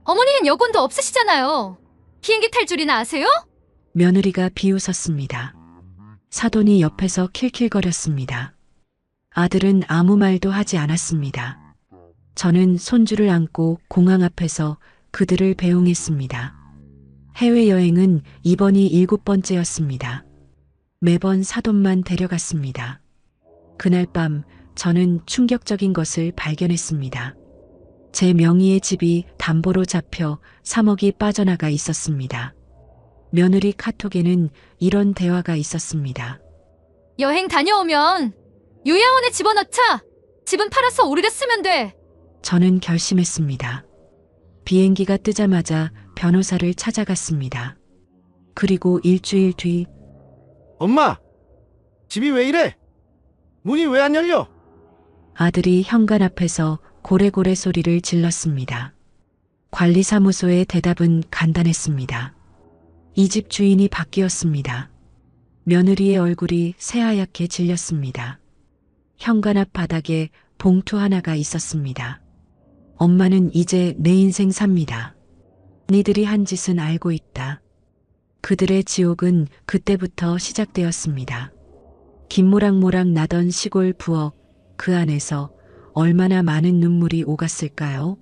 어머니는 여권도 없으시잖아요. 비행기 탈 줄이나 아세요? 며느리가 비웃었습니다. 사돈이 옆에서 킬킬거렸습니다. 아들은 아무 말도 하지 않았습니다. 저는 손주를 안고 공항 앞에서 그들을 배웅했습니다. 해외여행은 이번이 7번째였습니다. 매번 사돈만 데려갔습니다. 그날 밤 저는 충격적인 것을 발견했습니다. 제 명의의 집이 담보로 잡혀 3억이 빠져나가 있었습니다. 며느리 카톡에는 이런 대화가 있었습니다. 여행 다녀오면 요양원에 집어넣자. 집은 팔아서 오르려 쓰면 돼. 저는 결심했습니다. 비행기가 뜨자마자 변호사를 찾아갔습니다. 그리고 일주일 뒤 엄마! 집이 왜 이래? 문이 왜 안 열려? 아들이 현관 앞에서 고래고래 소리를 질렀습니다. 관리사무소의 대답은 간단했습니다. 이 집 주인이 바뀌었습니다. 며느리의 얼굴이 새하얗게 질렸습니다. 현관 앞 바닥에 봉투 하나가 있었습니다. 엄마는 이제 내 인생 삽니다. 니들이 한 짓은 알고 있다. 그들의 지옥은 그때부터 시작되었습니다. 김모락모락 나던 시골 부엌, 그 안에서 얼마나 많은 눈물이 오갔을까요?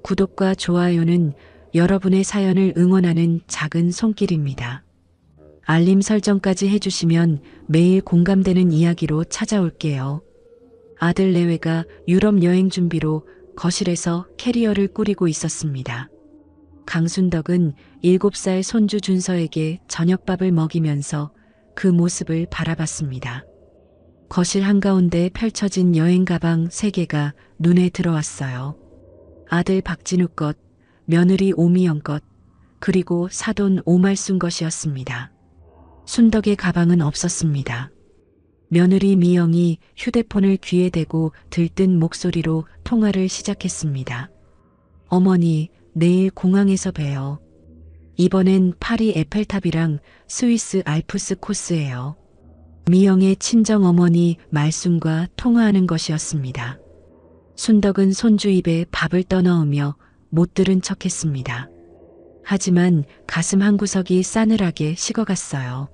구독과 좋아요는 여러분의 사연을 응원하는 작은 손길입니다. 알림 설정까지 해주시면 매일 공감되는 이야기로 찾아올게요. 아들 내외가 유럽 여행 준비로 거실에서 캐리어를 꾸리고 있었습니다. 강순덕은 7살 손주 준서에게 저녁밥을 먹이면서 그 모습을 바라봤습니다. 거실 한가운데 펼쳐진 여행 가방 3개가 눈에 들어왔어요. 아들 박진우 것, 며느리 오미영 것, 그리고 사돈 오말순 것이었습니다. 순덕의 가방은 없었습니다. 며느리 미영이 휴대폰을 귀에 대고 들뜬 목소리로 통화를 시작했습니다. 어머니, 내일 공항에서 봬요. 이번엔 파리 에펠탑이랑 스위스 알프스 코스예요. 미영의 친정어머니 말순과 통화하는 것이었습니다. 순덕은 손주 입에 밥을 떠넣으며 못 들은 척했습니다. 하지만 가슴 한구석이 싸늘하게 식어갔어요.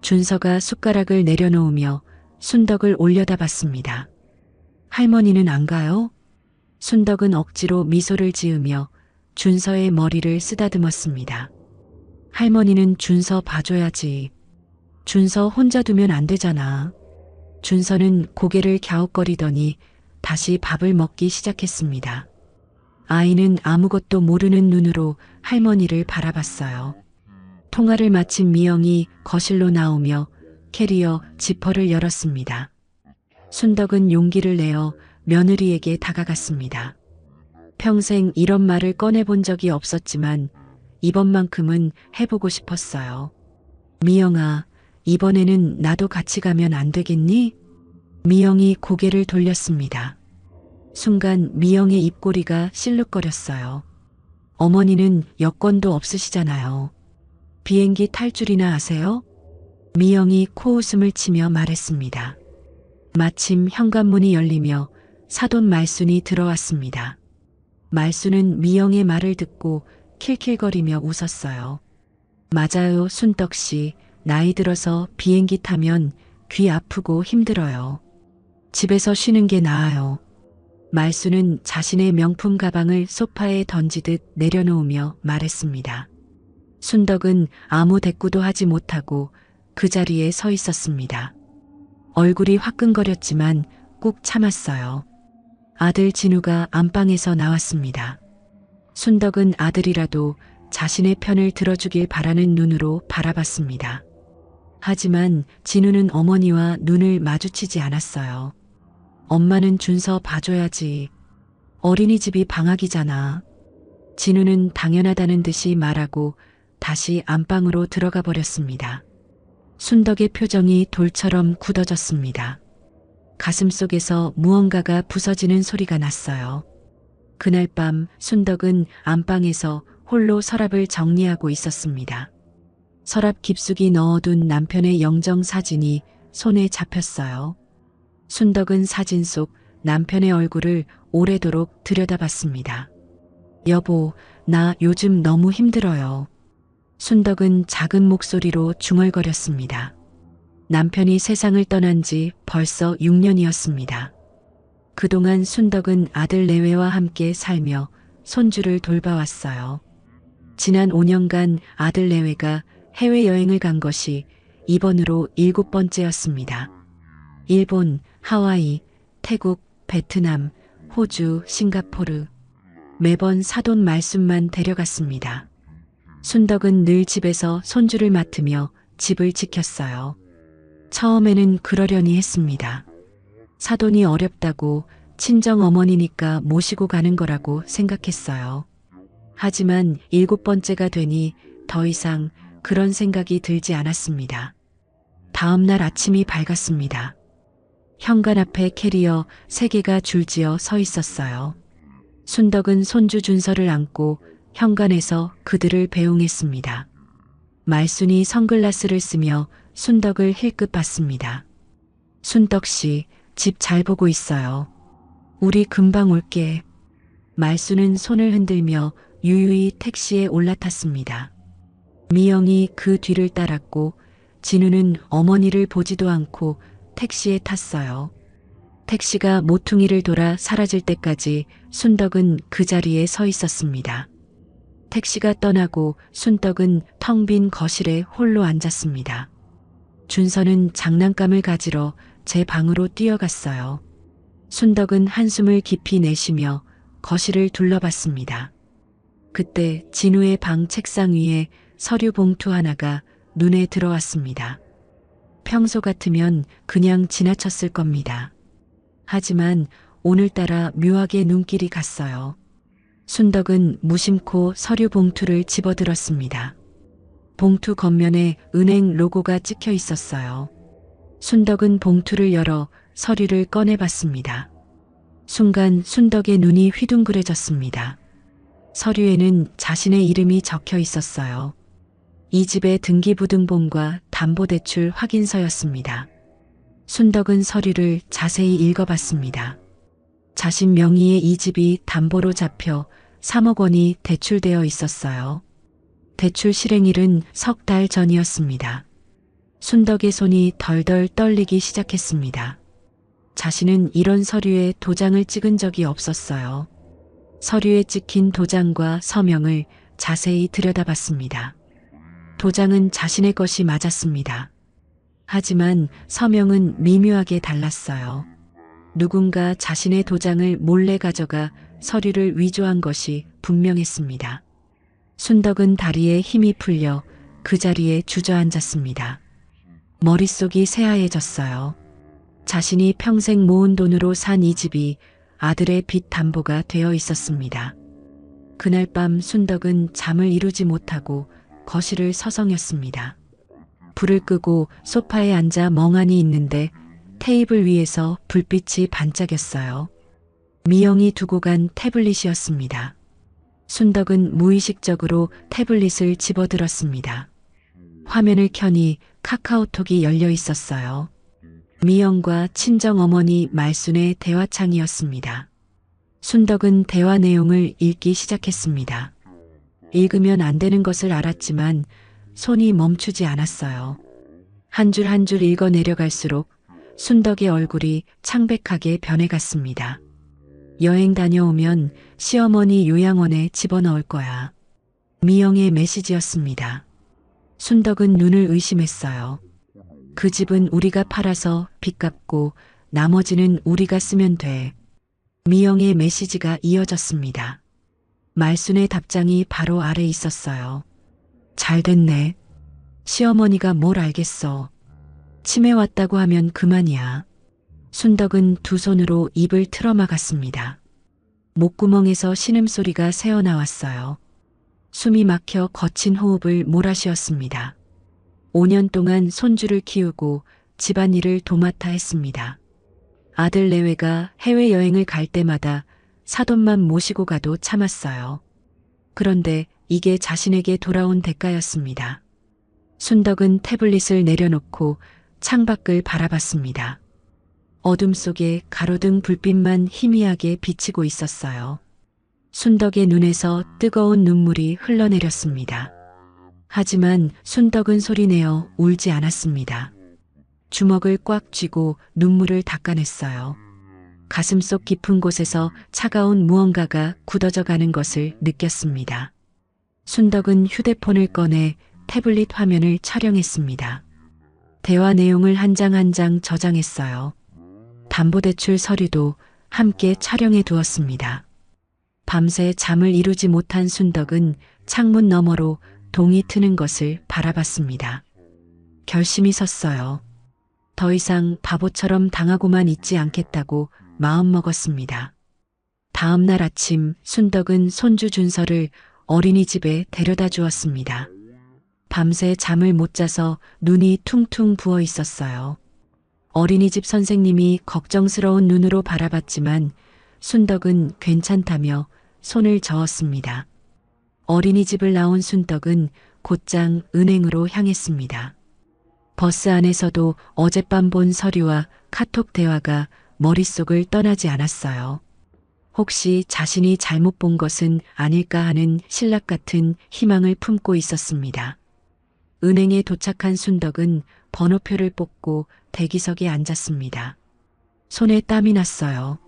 준서가 숟가락을 내려놓으며 순덕을 올려다봤습니다. 할머니는 안 가요? 순덕은 억지로 미소를 지으며 준서의 머리를 쓰다듬었습니다. 할머니는 준서 봐줘야지. 준서 혼자 두면 안 되잖아. 준서는 고개를 갸웃거리더니 다시 밥을 먹기 시작했습니다. 아이는 아무것도 모르는 눈으로 할머니를 바라봤어요. 통화를 마친 미영이 거실로 나오며 캐리어 지퍼를 열었습니다. 순덕은 용기를 내어 며느리에게 다가갔습니다. 평생 이런 말을 꺼내본 적이 없었지만 이번만큼은 해보고 싶었어요. 미영아, 이번에는 나도 같이 가면 안 되겠니? 미영이 고개를 돌렸습니다. 순간 미영의 입꼬리가 실룩거렸어요. 어머니는 여권도 없으시잖아요. 비행기 탈 줄이나 아세요? 미영이 코웃음을 치며 말했습니다. 마침 현관문이 열리며 사돈 말순이 들어왔습니다. 말순은 미영의 말을 듣고 킬킬거리며 웃었어요. 맞아요, 순떡씨. 나이 들어서 비행기 타면 귀 아프고 힘들어요. 집에서 쉬는 게 나아요. 말순은 자신의 명품 가방을 소파에 던지듯 내려놓으며 말했습니다. 순덕은 아무 대꾸도 하지 못하고 그 자리에 서 있었습니다. 얼굴이 화끈거렸지만 꾹 참았어요. 아들 진우가 안방에서 나왔습니다. 순덕은 아들이라도 자신의 편을 들어주길 바라는 눈으로 바라봤습니다. 하지만 진우는 어머니와 눈을 마주치지 않았어요. 엄마는 준서 봐줘야지. 어린이집이 방학이잖아. 진우는 당연하다는 듯이 말하고 다시 안방으로 들어가 버렸습니다. 순덕의 표정이 돌처럼 굳어졌습니다. 가슴속에서 무언가가 부서지는 소리가 났어요. 그날 밤 순덕은 안방에서 홀로 서랍을 정리하고 있었습니다. 서랍 깊숙이 넣어둔 남편의 영정사진이 손에 잡혔어요. 순덕은 사진 속 남편의 얼굴을 오래도록 들여다봤습니다. 여보, 나 요즘 너무 힘들어요. 순덕은 작은 목소리로 중얼거렸습니다. 남편이 세상을 떠난 지 벌써 6년이었습니다. 그동안 순덕은 아들 내외와 함께 살며 손주를 돌봐왔어요. 지난 5년간 아들 내외가 해외여행을 간 것이 이번으로 7번째였습니다. 일본, 하와이, 태국, 베트남, 호주, 싱가포르. 매번 사돈 말순만 데려갔습니다. 순덕은 늘 집에서 손주를 맡으며 집을 지켰어요. 처음에는 그러려니 했습니다. 사돈이 어렵다고 친정 어머니니까 모시고 가는 거라고 생각했어요. 하지만 7번째가 되니 더 이상 그런 생각이 들지 않았습니다. 다음 날 아침이 밝았습니다. 현관 앞에 캐리어 3개가 줄지어 서 있었어요. 순덕은 손주 준서를 안고 현관에서 그들을 배웅했습니다. 말순이 선글라스를 쓰며 순덕을 힐끗 봤습니다. 순덕 씨, 집 잘 보고 있어요. 우리 금방 올게. 말순은 손을 흔들며 유유히 택시에 올라탔습니다. 미영이 그 뒤를 따랐고 진우는 어머니를 보지도 않고 택시에 탔어요. 택시가 모퉁이를 돌아 사라질 때까지 순덕은 그 자리에 서 있었습니다. 택시가 떠나고 순덕은 텅 빈 거실에 홀로 앉았습니다. 준서는 장난감을 가지러 제 방으로 뛰어갔어요. 순덕은 한숨을 깊이 내쉬며 거실을 둘러봤습니다. 그때 진우의 방 책상 위에 서류 봉투 하나가 눈에 들어왔습니다. 평소 같으면 그냥 지나쳤을 겁니다. 하지만 오늘따라 묘하게 눈길이 갔어요. 순덕은 무심코 서류 봉투를 집어들었습니다. 봉투 겉면에 은행 로고가 찍혀 있었어요. 순덕은 봉투를 열어 서류를 꺼내봤습니다. 순간 순덕의 눈이 휘둥그레졌습니다. 서류에는 자신의 이름이 적혀 있었어요. 이 집의 등기부등본과 담보대출 확인서였습니다. 순덕은 서류를 자세히 읽어봤습니다. 자신 명의의 이 집이 담보로 잡혀 3억 원이 대출되어 있었어요. 대출 실행일은 3달 전이었습니다. 순덕의 손이 덜덜 떨리기 시작했습니다. 자신은 이런 서류에 도장을 찍은 적이 없었어요. 서류에 찍힌 도장과 서명을 자세히 들여다봤습니다. 도장은 자신의 것이 맞았습니다. 하지만 서명은 미묘하게 달랐어요. 누군가 자신의 도장을 몰래 가져가 서류를 위조한 것이 분명했습니다. 순덕은 다리에 힘이 풀려 그 자리에 주저앉았습니다. 머릿속이 새하얘졌어요. 자신이 평생 모은 돈으로 산 이 집이 아들의 빚 담보가 되어 있었습니다. 그날 밤 순덕은 잠을 이루지 못하고 거실을 서성였습니다. 불을 끄고 소파에 앉아 멍하니 있는데 테이블 위에서 불빛이 반짝였어요. 미영이 두고 간 태블릿이었습니다. 순덕은 무의식적으로 태블릿을 집어들었습니다. 화면을 켜니 카카오톡이 열려 있었어요. 미영과 친정어머니 말순의 대화창이었습니다. 순덕은 대화 내용을 읽기 시작했습니다. 읽으면 안 되는 것을 알았지만 손이 멈추지 않았어요. 한 줄 한 줄 읽어 내려갈수록 순덕의 얼굴이 창백하게 변해갔습니다. 여행 다녀오면 시어머니 요양원에 집어넣을 거야. 미영의 메시지였습니다. 순덕은 눈을 의심했어요. 그 집은 우리가 팔아서 빚 갚고 나머지는 우리가 쓰면 돼. 미영의 메시지가 이어졌습니다. 말순의 답장이 바로 아래 있었어요. 잘 됐네. 시어머니가 뭘 알겠어. 치매 왔다고 하면 그만이야. 순덕은 두 손으로 입을 틀어막았습니다. 목구멍에서 신음소리가 새어나왔어요. 숨이 막혀 거친 호흡을 몰아쉬었습니다. 5년 동안 손주를 키우고 집안일을 도맡아 했습니다. 아들 내외가 해외여행을 갈 때마다 사돈만 모시고 가도 참았어요. 그런데 이게 자신에게 돌아온 대가였습니다. 순덕은 태블릿을 내려놓고 창밖을 바라봤습니다. 어둠 속에 가로등 불빛만 희미하게 비치고 있었어요. 순덕의 눈에서 뜨거운 눈물이 흘러내렸습니다. 하지만 순덕은 소리내어 울지 않았습니다. 주먹을 꽉 쥐고 눈물을 닦아냈어요. 가슴속 깊은 곳에서 차가운 무언가가 굳어져 가는 것을 느꼈습니다. 순덕은 휴대폰을 꺼내 태블릿 화면을 촬영했습니다. 대화 내용을 한 장 한 장 저장했어요. 담보대출 서류도 함께 촬영해 두었습니다. 밤새 잠을 이루지 못한 순덕은 창문 너머로 동이 트는 것을 바라봤습니다. 결심이 섰어요. 더 이상 바보처럼 당하고만 있지 않겠다고 마음먹었습니다. 다음 날 아침 순덕은 손주 준서를 어린이집에 데려다 주었습니다. 밤새 잠을 못 자서 눈이 퉁퉁 부어 있었어요. 어린이집 선생님이 걱정스러운 눈으로 바라봤지만 순덕은 괜찮다며 손을 저었습니다. 어린이집을 나온 순덕은 곧장 은행으로 향했습니다. 버스 안에서도 어젯밤 본 서류와 카톡 대화가 머릿속을 떠나지 않았어요. 혹시 자신이 잘못 본 것은 아닐까 하는 신락 같은 희망을 품고 있었습니다. 은행에 도착한 순덕은 번호표를 뽑고 대기석에 앉았습니다. 손에 땀이 났어요.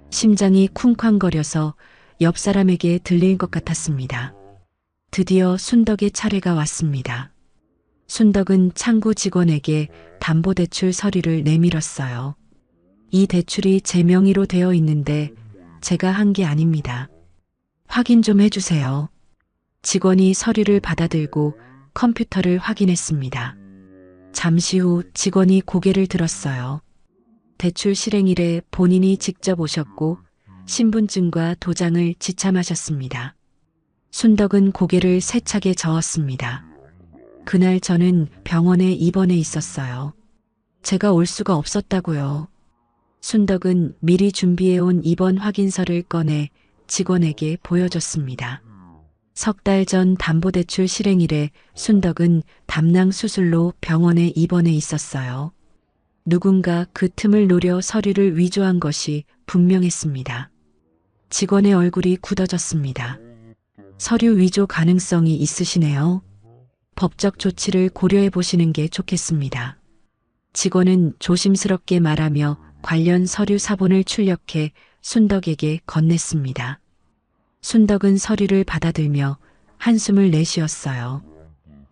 심장이 쿵쾅거려서 옆 사람에게 들릴 것 같았습니다. 드디어 순덕의 차례가 왔습니다. 순덕은 창구 직원에게 담보대출 서류를 내밀었어요. 이 대출이 제 명의로 되어 있는데 제가 한 게 아닙니다. 확인 좀 해주세요. 직원이 서류를 받아들고 컴퓨터를 확인했습니다. 잠시 후 직원이 고개를 들었어요. 대출 실행일에 본인이 직접 오셨고 신분증과 도장을 지참하셨습니다. 순덕은 고개를 세차게 저었습니다. 그날 저는 병원에 입원해 있었어요. 제가 올 수가 없었다고요. 순덕은 미리 준비해온 입원 확인서를 꺼내 직원에게 보여줬습니다. 석 달 전 담보대출 실행일에 순덕은 담낭 수술로 병원에 입원해 있었어요. 누군가 그 틈을 노려 서류를 위조한 것이 분명했습니다. 직원의 얼굴이 굳어졌습니다. 서류 위조 가능성이 있으시네요. 법적 조치를 고려해 보시는 게 좋겠습니다. 직원은 조심스럽게 말하며 관련 서류 사본을 출력해 순덕에게 건넸습니다. 순덕은 서류를 받아들며 한숨을 내쉬었어요.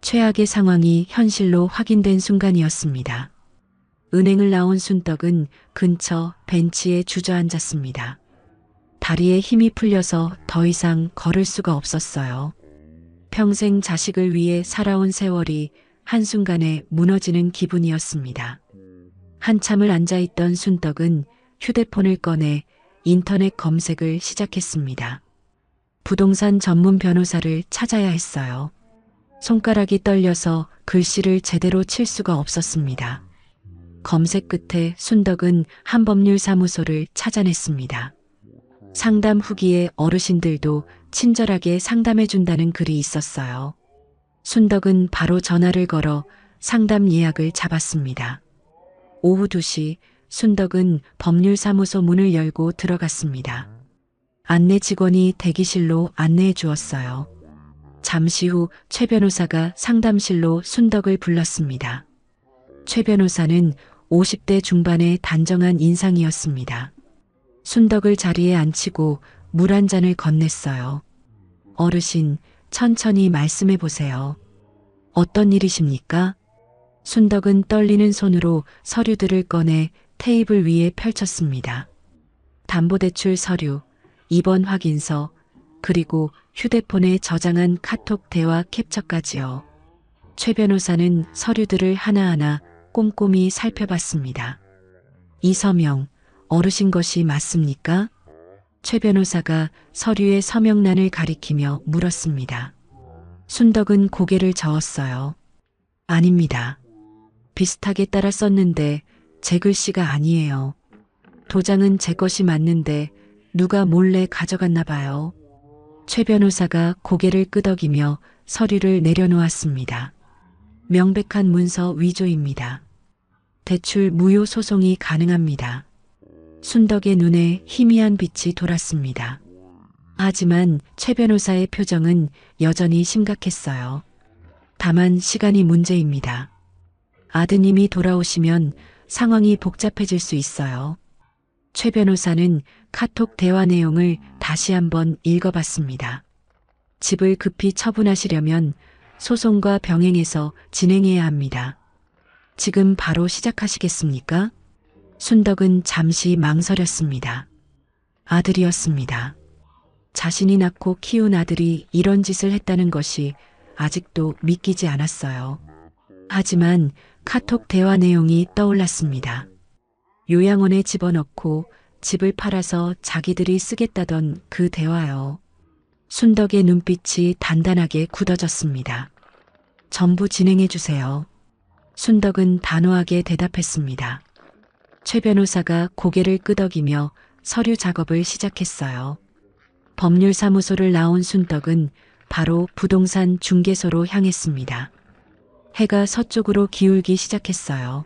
최악의 상황이 현실로 확인된 순간이었습니다. 은행을 나온 순덕은 근처 벤치에 주저앉았습니다. 다리에 힘이 풀려서 더 이상 걸을 수가 없었어요. 평생 자식을 위해 살아온 세월이 한순간에 무너지는 기분이었습니다. 한참을 앉아있던 순덕은 휴대폰을 꺼내 인터넷 검색을 시작했습니다. 부동산 전문 변호사를 찾아야 했어요. 손가락이 떨려서 글씨를 제대로 칠 수가 없었습니다. 검색 끝에 순덕은 한법률사무소를 찾아냈습니다. 상담 후기에 어르신들도 친절하게 상담해준다는 글이 있었어요. 순덕은 바로 전화를 걸어 상담 예약을 잡았습니다. 오후 2시 순덕은 법률사무소 문을 열고 들어갔습니다. 안내 직원이 대기실로 안내해 주었어요. 잠시 후 최 변호사가 상담실로 순덕을 불렀습니다. 최 변호사는 50대 중반의 단정한 인상이었습니다. 순덕을 자리에 앉히고 물 한 잔을 건넸어요. 어르신, 천천히 말씀해 보세요. 어떤 일이십니까? 순덕은 떨리는 손으로 서류들을 꺼내 테이블 위에 펼쳤습니다. 담보대출 서류, 입원 확인서, 그리고 휴대폰에 저장한 카톡 대화 캡처까지요. 최 변호사는 서류들을 하나하나 꼼꼼히 살펴봤습니다. 이 서명, 어르신 것이 맞습니까? 최 변호사가 서류의 서명란을 가리키며 물었습니다. 순덕은 고개를 저었어요. 아닙니다. 비슷하게 따라 썼는데 제 글씨가 아니에요. 도장은 제 것이 맞는데 누가 몰래 가져갔나 봐요. 최 변호사가 고개를 끄덕이며 서류를 내려놓았습니다. 명백한 문서 위조입니다. 대출 무효 소송이 가능합니다. 순덕의 눈에 희미한 빛이 돌았습니다. 하지만 최 변호사의 표정은 여전히 심각했어요. 다만 시간이 문제입니다. 아드님이 돌아오시면 상황이 복잡해질 수 있어요. 최 변호사는 카톡 대화 내용을 다시 한번 읽어봤습니다. 집을 급히 처분하시려면 소송과 병행해서 진행해야 합니다. 지금 바로 시작하시겠습니까? 순덕은 잠시 망설였습니다. 아들이었습니다. 자신이 낳고 키운 아들이 이런 짓을 했다는 것이 아직도 믿기지 않았어요. 하지만 카톡 대화 내용이 떠올랐습니다. 요양원에 집어넣고 집을 팔아서 자기들이 쓰겠다던 그 대화요. 순덕의 눈빛이 단단하게 굳어졌습니다. 전부 진행해 주세요. 순덕은 단호하게 대답했습니다. 최 변호사가 고개를 끄덕이며 서류 작업을 시작했어요. 법률사무소를 나온 순덕은 바로 부동산 중개소로 향했습니다. 해가 서쪽으로 기울기 시작했어요.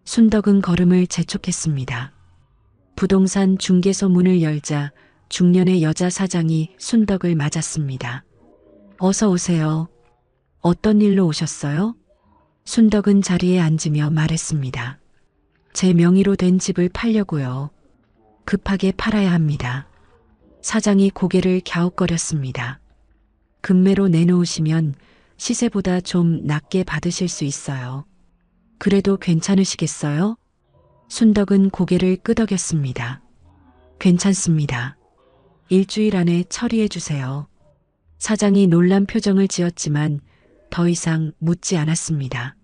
순덕은 걸음을 재촉했습니다. 부동산 중개소 문을 열자 중년의 여자 사장이 순덕을 맞았습니다. 어서 오세요. 어떤 일로 오셨어요? 순덕은 자리에 앉으며 말했습니다. 제 명의로 된 집을 팔려고요. 급하게 팔아야 합니다. 사장이 고개를 갸웃거렸습니다. 금매로 내놓으시면 시세보다 좀 낮게 받으실 수 있어요. 그래도 괜찮으시겠어요? 순덕은 고개를 끄덕였습니다. 괜찮습니다. 일주일 안에 처리해 주세요. 사장이 놀란 표정을 지었지만 더 이상 묻지 않았습니다.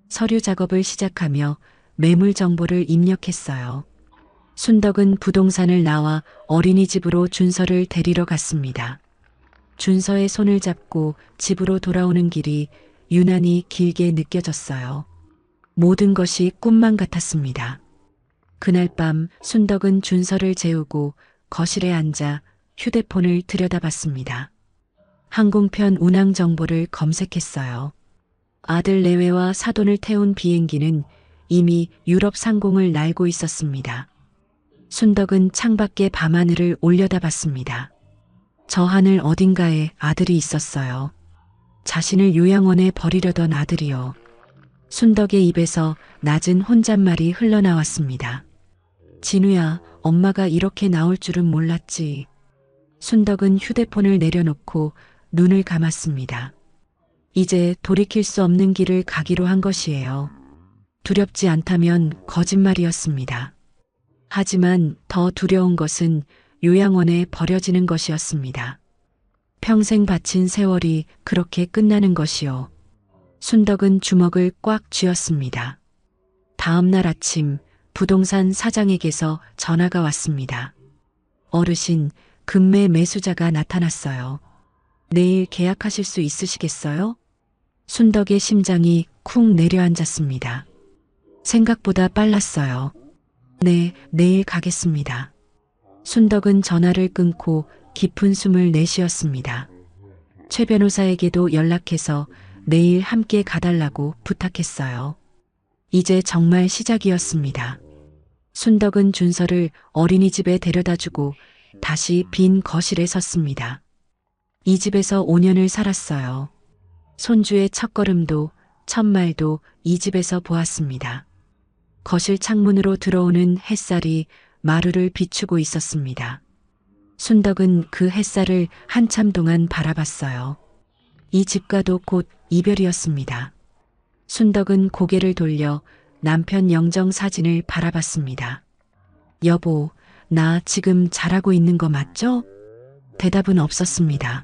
서류 작업을 시작하며 매물 정보를 입력했어요. 순덕은 부동산을 나와 어린이집으로 준서를 데리러 갔습니다. 준서의 손을 잡고 집으로 돌아오는 길이 유난히 길게 느껴졌어요. 모든 것이 꿈만 같았습니다. 그날 밤 순덕은 준서를 재우고 거실에 앉아 휴대폰을 들여다봤습니다. 항공편 운항 정보를 검색했어요. 아들 내외와 사돈을 태운 비행기는 이미 유럽 상공을 날고 있었습니다. 순덕은 창밖에 밤하늘을 올려다봤습니다. 저 하늘 어딘가에 아들이 있었어요. 자신을 요양원에 버리려던 아들이요. 순덕의 입에서 낮은 혼잣말이 흘러나왔습니다. 진우야, 엄마가 이렇게 나올 줄은 몰랐지. 순덕은 휴대폰을 내려놓고 눈을 감았습니다. 이제 돌이킬 수 없는 길을 가기로 한 것이에요. 두렵지 않다면 거짓말이었습니다. 하지만 더 두려운 것은 요양원에 버려지는 것이었습니다. 평생 바친 세월이 그렇게 끝나는 것이요. 순덕은 주먹을 꽉 쥐었습니다. 다음 날 아침 부동산 사장에게서 전화가 왔습니다. 어르신, 금매 매수자가 나타났어요. 내일 계약하실 수 있으시겠어요? 순덕의 심장이 쿵 내려앉았습니다. 생각보다 빨랐어요. 네, 내일 가겠습니다. 순덕은 전화를 끊고 깊은 숨을 내쉬었습니다. 최 변호사에게도 연락해서 내일 함께 가달라고 부탁했어요. 이제 정말 시작이었습니다. 순덕은 준서를 어린이집에 데려다주고 다시 빈 거실에 섰습니다. 이 집에서 5년을 살았어요. 손주의 첫걸음도 첫말도 이 집에서 보았습니다. 거실 창문으로 들어오는 햇살이 마루를 비추고 있었습니다. 순덕은 그 햇살을 한참 동안 바라봤어요. 이 집과도 곧 이별이었습니다. 순덕은 고개를 돌려 남편 영정 사진을 바라봤습니다. 여보, 나 지금 잘하고 있는 거 맞죠? 대답은 없었습니다.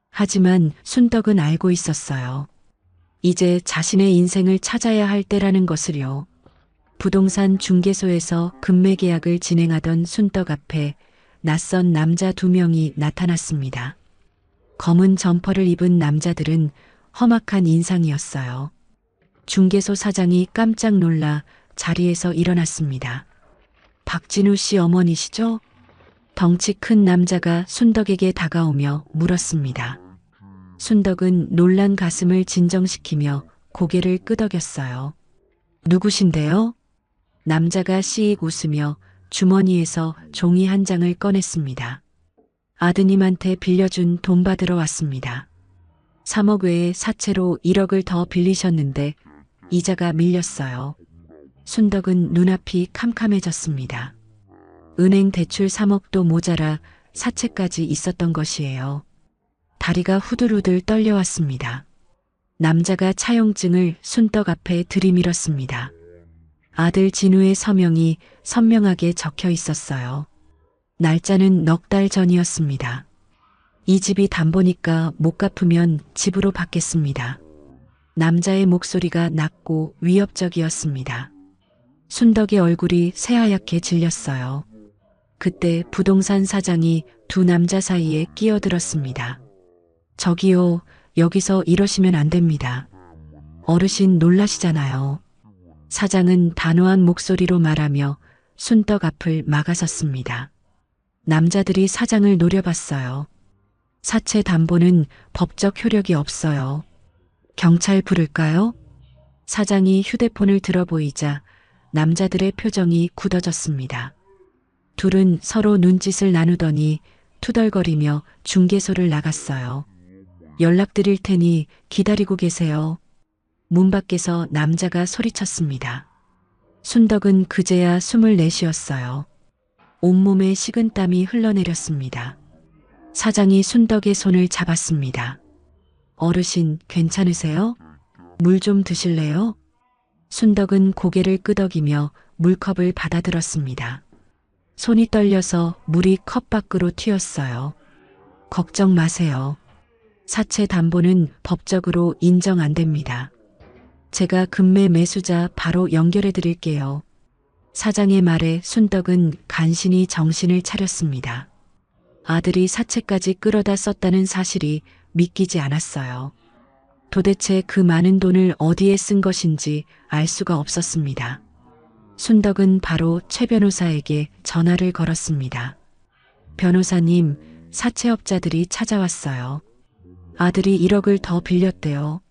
하지만 순덕은 알고 있었어요. 이제 자신의 인생을 찾아야 할 때라는 것을요. 부동산 중개소에서 금매 계약을 진행하던 순덕 앞에 낯선 남자 2명이 나타났습니다. 검은 점퍼를 입은 남자들은 험악한 인상이었어요. 중개소 사장이 깜짝 놀라 자리에서 일어났습니다. 박진우 씨 어머니시죠? 덩치 큰 남자가 순덕에게 다가오며 물었습니다. 순덕은 놀란 가슴을 진정시키며 고개를 끄덕였어요. 누구신데요? 남자가 씩 웃으며 주머니에서 종이 한 장을 꺼냈습니다. 아드님한테 빌려준 돈 받으러 왔습니다. 3억 외에 사채로 1억을 더 빌리셨는데 이자가 밀렸어요. 순덕은 눈앞이 캄캄해졌습니다. 은행 대출 3억도 모자라 사채까지 있었던 것이에요. 다리가 후들후들 떨려왔습니다. 남자가 차용증을 순덕 앞에 들이밀었습니다. 아들 진우의 서명이 선명하게 적혀 있었어요. 날짜는 넉 달 전이었습니다. 이 집이 담보니까 못 갚으면 집으로 받겠습니다. 남자의 목소리가 낮고 위협적이었습니다. 순덕의 얼굴이 새하얗게 질렸어요. 그때 부동산 사장이 두 남자 사이에 끼어들었습니다. 저기요, 여기서 이러시면 안 됩니다. 어르신 놀라시잖아요. 사장은 단호한 목소리로 말하며 순덕 앞을 막아섰습니다. 남자들이 사장을 노려봤어요. 사채 담보는 법적 효력이 없어요. 경찰 부를까요? 사장이 휴대폰을 들어보이자 남자들의 표정이 굳어졌습니다. 둘은 서로 눈짓을 나누더니 투덜거리며 중개소를 나갔어요. 연락드릴 테니 기다리고 계세요. 문 밖에서 남자가 소리쳤습니다. 순덕은 그제야 숨을 내쉬었어요. 온몸에 식은땀이 흘러내렸습니다. 사장이 순덕의 손을 잡았습니다. 어르신 괜찮으세요? 물 좀 드실래요? 순덕은 고개를 끄덕이며 물컵을 받아들었습니다. 손이 떨려서 물이 컵 밖으로 튀었어요. 걱정 마세요. 사채 담보는 법적으로 인정 안 됩니다. 제가 금매 매수자 바로 연결해 드릴게요. 사장의 말에 순덕은 간신히 정신을 차렸습니다. 아들이 사채까지 끌어다 썼다는 사실이 믿기지 않았어요. 도대체 그 많은 돈을 어디에 쓴 것인지 알 수가 없었습니다. 순덕은 바로 최 변호사에게 전화를 걸었습니다. 변호사님, 사채업자들이 찾아왔어요. 아들이 1억을 더 빌렸대요.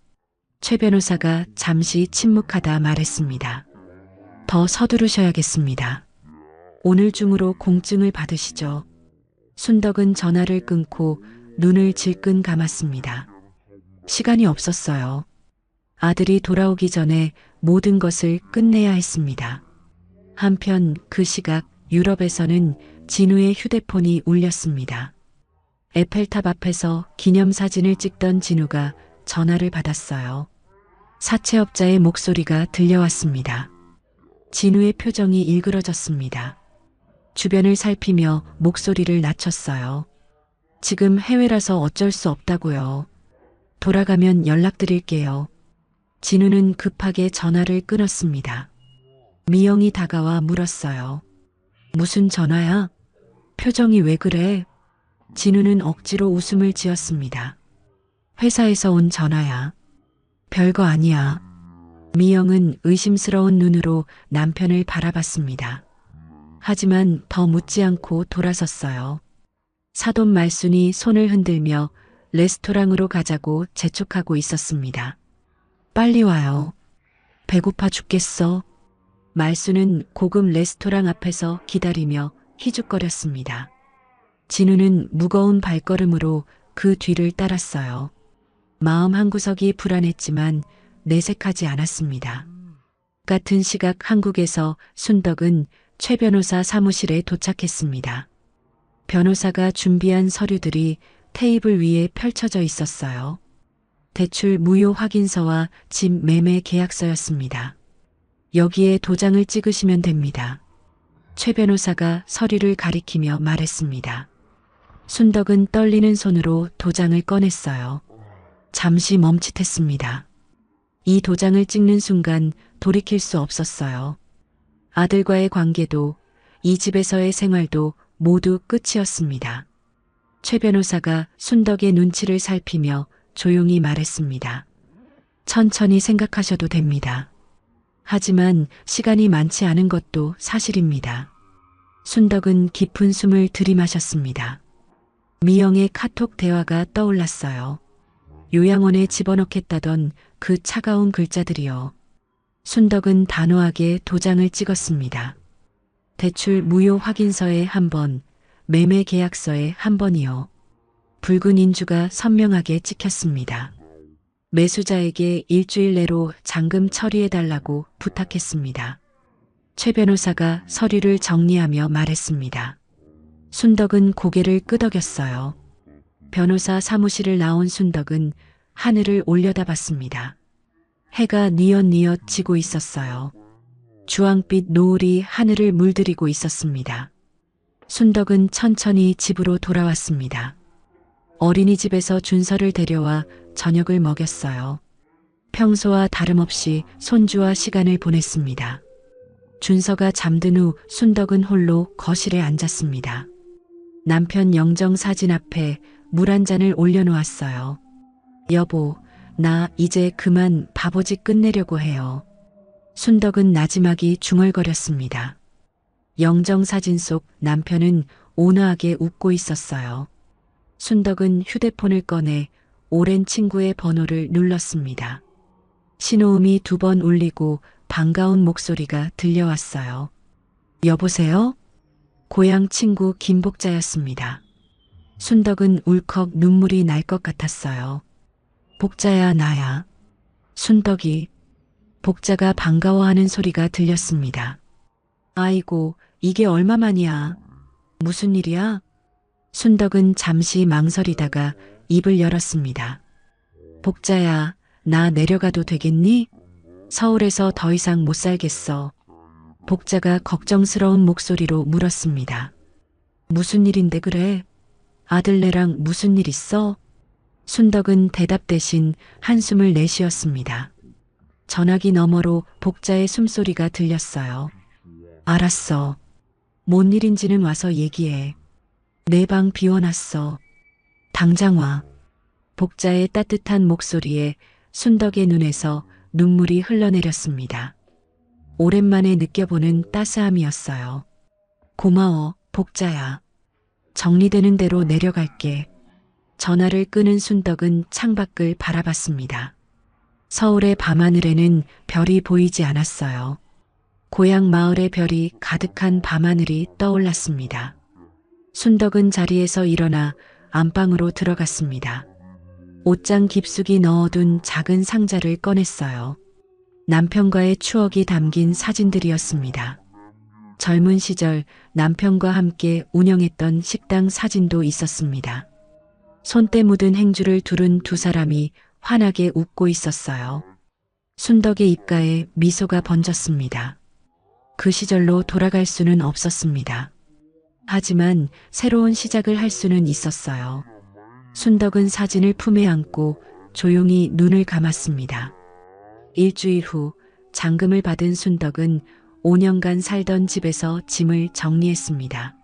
최 변호사가 잠시 침묵하다 말했습니다. 더 서두르셔야겠습니다. 오늘 중으로 공증을 받으시죠. 순덕은 전화를 끊고 눈을 질끈 감았습니다. 시간이 없었어요. 아들이 돌아오기 전에 모든 것을 끝내야 했습니다. 한편 그 시각 유럽에서는 진우의 휴대폰이 울렸습니다. 에펠탑 앞에서 기념사진을 찍던 진우가 전화를 받았어요. 사채업자의 목소리가 들려왔습니다. 진우의 표정이 일그러졌습니다. 주변을 살피며 목소리를 낮췄어요. 지금 해외라서 어쩔 수 없다고요. 돌아가면 연락드릴게요. 진우는 급하게 전화를 끊었습니다. 미영이 다가와 물었어요. 무슨 전화야? 표정이 왜 그래? 진우는 억지로 웃음을 지었습니다. 회사에서 온 전화야. 별거 아니야. 미영은 의심스러운 눈으로 남편을 바라봤습니다. 하지만 더 묻지 않고 돌아섰어요. 사돈 말순이 손을 흔들며 레스토랑으로 가자고 재촉하고 있었습니다. 빨리 와요. 배고파 죽겠어. 말순은 고급 레스토랑 앞에서 기다리며 희죽거렸습니다. 진우는 무거운 발걸음으로 그 뒤를 따랐어요. 마음 한구석이 불안했지만 내색하지 않았습니다. 같은 시각 한국에서 순덕은 최 변호사 사무실에 도착했습니다. 변호사가 준비한 서류들이 테이블 위에 펼쳐져 있었어요. 대출 무효 확인서와 집 매매 계약서였습니다. 여기에 도장을 찍으시면 됩니다. 최 변호사가 서류를 가리키며 말했습니다. 순덕은 떨리는 손으로 도장을 꺼냈어요. 잠시 멈칫했습니다. 이 도장을 찍는 순간 돌이킬 수 없었어요. 아들과의 관계도 이 집에서의 생활도 모두 끝이었습니다. 최 변호사가 순덕의 눈치를 살피며 조용히 말했습니다. 천천히 생각하셔도 됩니다. 하지만 시간이 많지 않은 것도 사실입니다. 순덕은 깊은 숨을 들이마셨습니다. 미영의 카톡 대화가 떠올랐어요. 요양원에 집어넣겠다던 그 차가운 글자들이요. 순덕은 단호하게 도장을 찍었습니다. 대출 무효 확인서에 한 번, 매매 계약서에 한 번이요. 붉은 인주가 선명하게 찍혔습니다. 매수자에게 일주일 내로 잔금 처리해달라고 부탁했습니다. 최 변호사가 서류를 정리하며 말했습니다. 순덕은 고개를 끄덕였어요. 변호사 사무실을 나온 순덕은 하늘을 올려다봤습니다. 해가 뉘엿뉘엿 지고 있었어요. 주황빛 노을이 하늘을 물들이고 있었습니다. 순덕은 천천히 집으로 돌아왔습니다. 어린이집에서 준서를 데려와 저녁을 먹였어요. 평소와 다름없이 손주와 시간을 보냈습니다. 준서가 잠든 후 순덕은 홀로 거실에 앉았습니다. 남편 영정 사진 앞에 물 한 잔을 올려놓았어요. 여보, 나 이제 그만 바보짓 끝내려고 해요. 순덕은 나지막이 중얼거렸습니다. 영정 사진 속 남편은 온화하게 웃고 있었어요. 순덕은 휴대폰을 꺼내 오랜 친구의 번호를 눌렀습니다. 신호음이 2번 울리고 반가운 목소리가 들려왔어요. 여보세요? 고향 친구 김복자였습니다. 순덕은 울컥 눈물이 날 것 같았어요. 복자야, 나야. 순덕이. 복자가 반가워하는 소리가 들렸습니다. 아이고, 이게 얼마만이야. 무슨 일이야? 순덕은 잠시 망설이다가 입을 열었습니다. 복자야, 나 내려가도 되겠니? 서울에서 더 이상 못 살겠어. 복자가 걱정스러운 목소리로 물었습니다. 무슨 일인데 그래? 아들네랑 무슨 일 있어? 순덕은 대답 대신 한숨을 내쉬었습니다. 전화기 너머로 복자의 숨소리가 들렸어요. 알았어. 뭔 일인지는 와서 얘기해. 내 방 비워놨어. 당장 와. 복자의 따뜻한 목소리에 순덕의 눈에서 눈물이 흘러내렸습니다. 오랜만에 느껴보는 따스함이었어요. 고마워, 복자야. 정리되는 대로 내려갈게. 전화를 끄는 순덕은 창밖을 바라봤습니다. 서울의 밤하늘에는 별이 보이지 않았어요. 고향 마을의 별이 가득한 밤하늘이 떠올랐습니다. 순덕은 자리에서 일어나 안방으로 들어갔습니다. 옷장 깊숙이 넣어둔 작은 상자를 꺼냈어요. 남편과의 추억이 담긴 사진들이었습니다. 젊은 시절 남편과 함께 운영했던 식당 사진도 있었습니다. 손때 묻은 행주를 두른 2사람이 환하게 웃고 있었어요. 순덕의 입가에 미소가 번졌습니다. 그 시절로 돌아갈 수는 없었습니다. 하지만 새로운 시작을 할 수는 있었어요. 순덕은 사진을 품에 안고 조용히 눈을 감았습니다. 일주일 후 잔금을 받은 순덕은 5년간 살던 집에서 짐을 정리했습니다.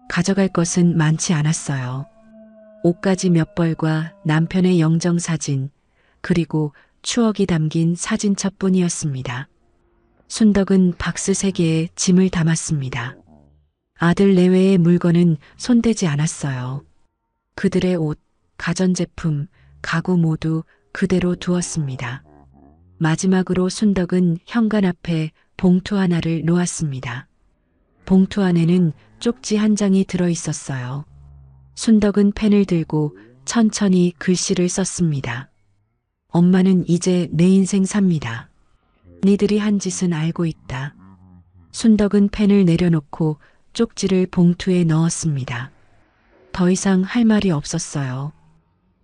가져갈 것은 많지 않았어요. 옷가지 몇 벌과 남편의 영정사진, 그리고 추억이 담긴 사진첩뿐이었습니다. 순덕은 박스 3개에 짐을 담았습니다. 아들 내외의 물건은 손대지 않았어요. 그들의 옷, 가전제품, 가구 모두 그대로 두었습니다. 마지막으로 순덕은 현관 앞에 봉투 하나를 놓았습니다. 봉투 안에는 쪽지 한 장이 들어 있었어요. 순덕은 펜을 들고 천천히 글씨를 썼습니다. 엄마는 이제 내 인생 삽니다. 니들이 한 짓은 알고 있다. 순덕은 펜을 내려놓고 쪽지를 봉투에 넣었습니다. 더 이상 할 말이 없었어요.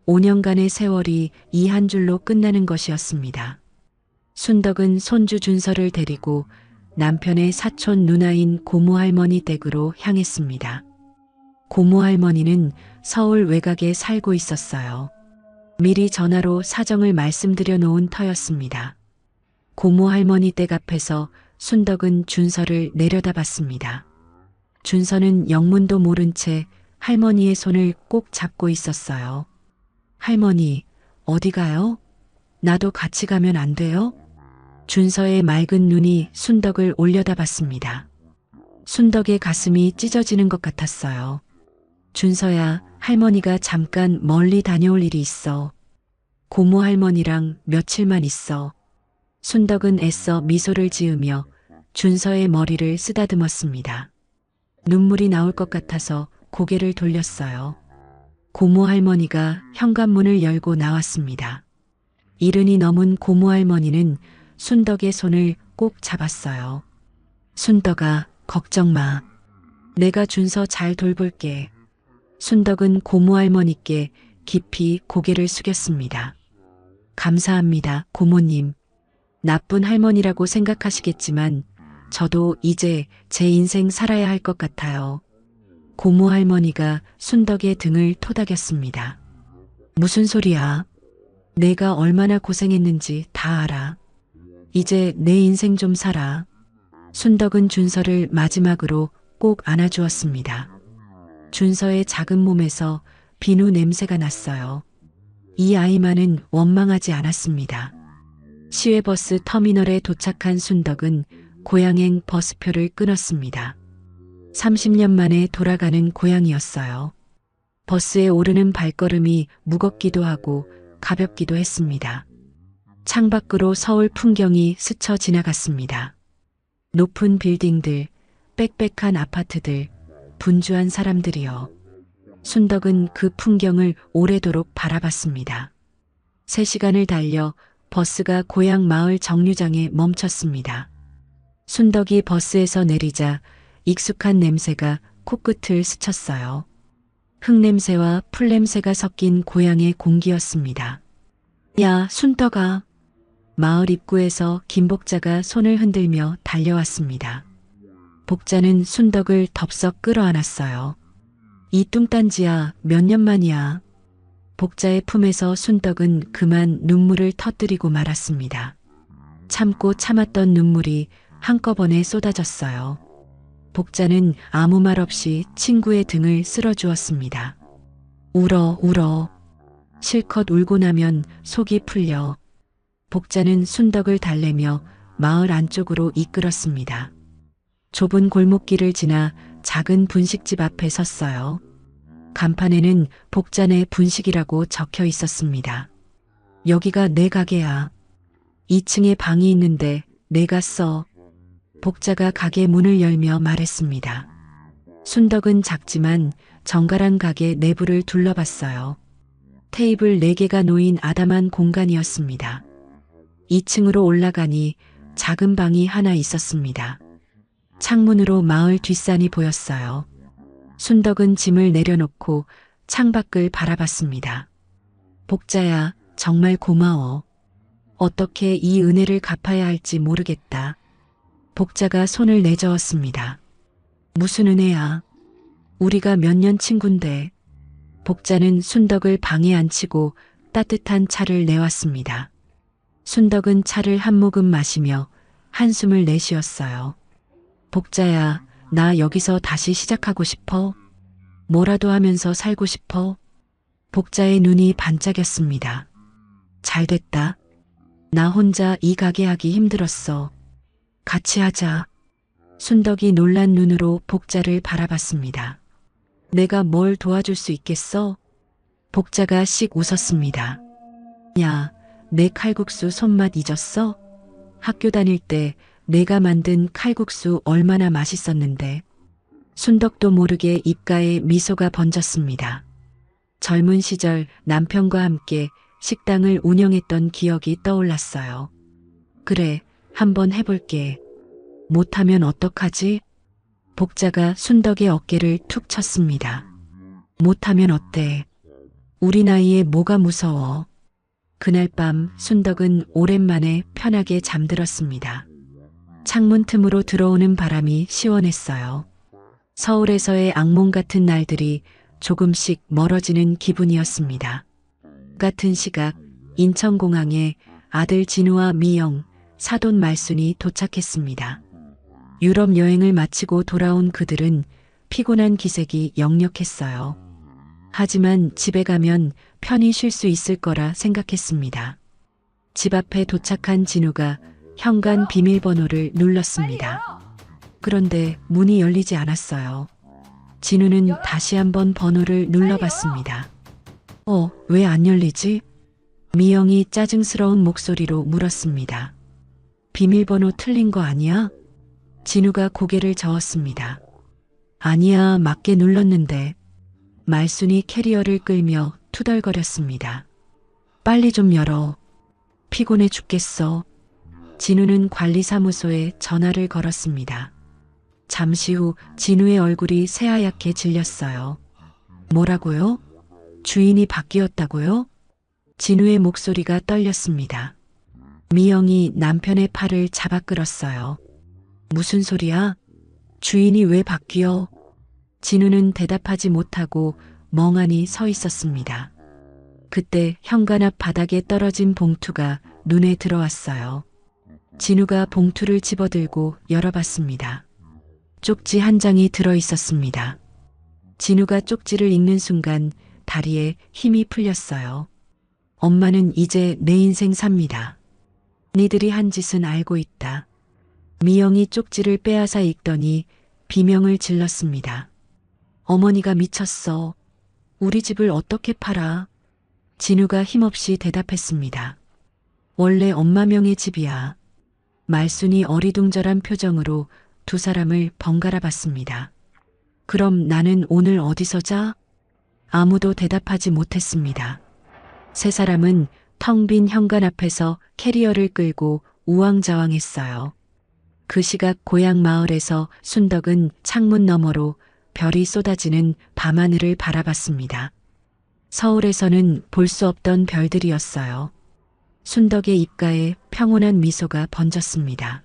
5년간의 세월이 이 한 줄로 끝나는 것이었습니다. 순덕은 손주 준서를 데리고 남편의 사촌 누나인 고모할머니 댁으로 향했습니다. 고모할머니는 서울 외곽에 살고 있었어요. 미리 전화로 사정을 말씀드려 놓은 터였습니다. 고모할머니 댁 앞에서 순덕은 준서를 내려다봤습니다. 준서는 영문도 모른 채 할머니의 손을 꼭 잡고 있었어요. 할머니, 어디 가요? 나도 같이 가면 안 돼요? 준서의 맑은 눈이 순덕을 올려다봤습니다. 순덕의 가슴이 찢어지는 것 같았어요. 준서야, 할머니가 잠깐 멀리 다녀올 일이 있어. 고모 할머니랑 며칠만 있어. 순덕은 애써 미소를 지으며 준서의 머리를 쓰다듬었습니다. 눈물이 나올 것 같아서 고개를 돌렸어요. 고모 할머니가 현관문을 열고 나왔습니다. 이른이 넘은 고모 할머니는 순덕의 손을 꼭 잡았어요. 순덕아, 걱정 마. 내가 준서 잘 돌볼게. 순덕은 고모 할머니께 깊이 고개를 숙였습니다. 감사합니다, 고모님. 나쁜 할머니라고 생각하시겠지만 저도 이제 제 인생 살아야 할 것 같아요. 고모 할머니가 순덕의 등을 토닥였습니다. 무슨 소리야? 내가 얼마나 고생했는지 다 알아. 이제 내 인생 좀 살아. 순덕은 준서를 마지막으로 꼭 안아주었습니다. 준서의 작은 몸에서 비누 냄새가 났어요. 이 아이만은 원망하지 않았습니다. 시외버스 터미널에 도착한 순덕은 고향행 버스표를 끊었습니다. 30년 만에 돌아가는 고향이었어요. 버스에 오르는 발걸음이 무겁기도 하고 가볍기도 했습니다. 창밖으로 서울 풍경이 스쳐 지나갔습니다. 높은 빌딩들, 빽빽한 아파트들, 분주한 사람들이요. 순덕은 그 풍경을 오래도록 바라봤습니다. 3시간을 달려 버스가 고향 마을 정류장에 멈췄습니다. 순덕이 버스에서 내리자 익숙한 냄새가 코끝을 스쳤어요. 흙냄새와 풀냄새가 섞인 고향의 공기였습니다. 야, 순덕아. 마을 입구에서 김복자가 손을 흔들며 달려왔습니다. 복자는 순덕을 덥석 끌어안았어요. 이 뚱딴지야, 몇 년 만이야. 복자의 품에서 순덕은 그만 눈물을 터뜨리고 말았습니다. 참고 참았던 눈물이 한꺼번에 쏟아졌어요. 복자는 아무 말 없이 친구의 등을 쓸어주었습니다. 울어, 울어. 실컷 울고 나면 속이 풀려. 복자는 순덕을 달래며 마을 안쪽으로 이끌었습니다. 좁은 골목길을 지나 작은 분식집 앞에 섰어요. 간판에는 복자네 분식이라고 적혀 있었습니다. 여기가 내 가게야. 2층에 방이 있는데 내가 써. 복자가 가게 문을 열며 말했습니다. 순덕은 작지만 정갈한 가게 내부를 둘러봤어요. 테이블 4개가 놓인 아담한 공간이었습니다. 2층으로 올라가니 작은 방이 하나 있었습니다. 창문으로 마을 뒷산이 보였어요. 순덕은 짐을 내려놓고 창밖을 바라봤습니다. 복자야, 정말 고마워. 어떻게 이 은혜를 갚아야 할지 모르겠다. 복자가 손을 내저었습니다. 무슨 은혜야? 우리가 몇 년 친군데. 복자는 순덕을 방에 앉히고 따뜻한 차를 내왔습니다. 순덕은 차를 한 모금 마시며 한숨을 내쉬었어요. 복자야, 나 여기서 다시 시작하고 싶어. 뭐라도 하면서 살고 싶어. 복자의 눈이 반짝였습니다. 잘 됐다. 나 혼자 이 가게 하기 힘들었어. 같이 하자. 순덕이 놀란 눈으로 복자를 바라봤습니다. 내가 뭘 도와줄 수 있겠어? 복자가 씩 웃었습니다. 야, 내 칼국수 손맛 잊었어? 학교 다닐 때 내가 만든 칼국수 얼마나 맛있었는데. 순덕도 모르게 입가에 미소가 번졌습니다. 젊은 시절 남편과 함께 식당을 운영했던 기억이 떠올랐어요. 그래, 한번 해볼게. 못하면 어떡하지? 복자가 순덕의 어깨를 툭 쳤습니다. 못하면 어때? 우리 나이에 뭐가 무서워? 그날 밤 순덕은 오랜만에 편하게 잠들었습니다. 창문 틈으로 들어오는 바람이 시원했어요. 서울에서의 악몽 같은 날들이 조금씩 멀어지는 기분이었습니다. 같은 시각 인천공항에 아들 진우와 미영, 사돈 말순이 도착했습니다. 유럽 여행을 마치고 돌아온 그들은 피곤한 기색이 역력했어요. 하지만 집에 가면 편히 쉴 수 있을 거라 생각했습니다. 집 앞에 도착한 진우가 현관 비밀번호를 눌렀습니다. 그런데 문이 열리지 않았어요. 진우는 다시 한번 번호를 눌러봤습니다. 왜 안 열리지? 미영이 짜증스러운 목소리로 물었습니다. 비밀번호 틀린 거 아니야? 진우가 고개를 저었습니다. 아니야, 맞게 눌렀는데. 말순이 캐리어를 끌며 투덜거렸습니다. 빨리 좀 열어. 피곤해 죽겠어. 진우는 관리사무소에 전화를 걸었습니다. 잠시 후 진우의 얼굴이 새하얗게 질렸어요. 뭐라고요? 주인이 바뀌었다고요? 진우의 목소리가 떨렸습니다. 미영이 남편의 팔을 잡아 끌었어요. 무슨 소리야? 주인이 왜 바뀌어? 진우는 대답하지 못하고 멍하니 서 있었습니다. 그때 현관 앞 바닥에 떨어진 봉투가 눈에 들어왔어요. 진우가 봉투를 집어들고 열어봤습니다. 쪽지 한 장이 들어 있었습니다. 진우가 쪽지를 읽는 순간 다리에 힘이 풀렸어요. 엄마는 이제 내 인생 삽니다. 니들이 한 짓은 알고 있다. 미영이 쪽지를 빼앗아 읽더니 비명을 질렀습니다. 어머니가 미쳤어. 우리 집을 어떻게 팔아? 진우가 힘없이 대답했습니다. 원래 엄마 명의 집이야. 말순이 어리둥절한 표정으로 두 사람을 번갈아 봤습니다. 그럼 나는 오늘 어디서 자? 아무도 대답하지 못했습니다. 세 사람은 텅 빈 현관 앞에서 캐리어를 끌고 우왕좌왕했어요. 그 시각 고향 마을에서 순덕은 창문 너머로 별이 쏟아지는 밤하늘을 바라봤습니다. 서울에서는 볼 수 없던 별들이었어요. 순덕의 입가에 평온한 미소가 번졌습니다.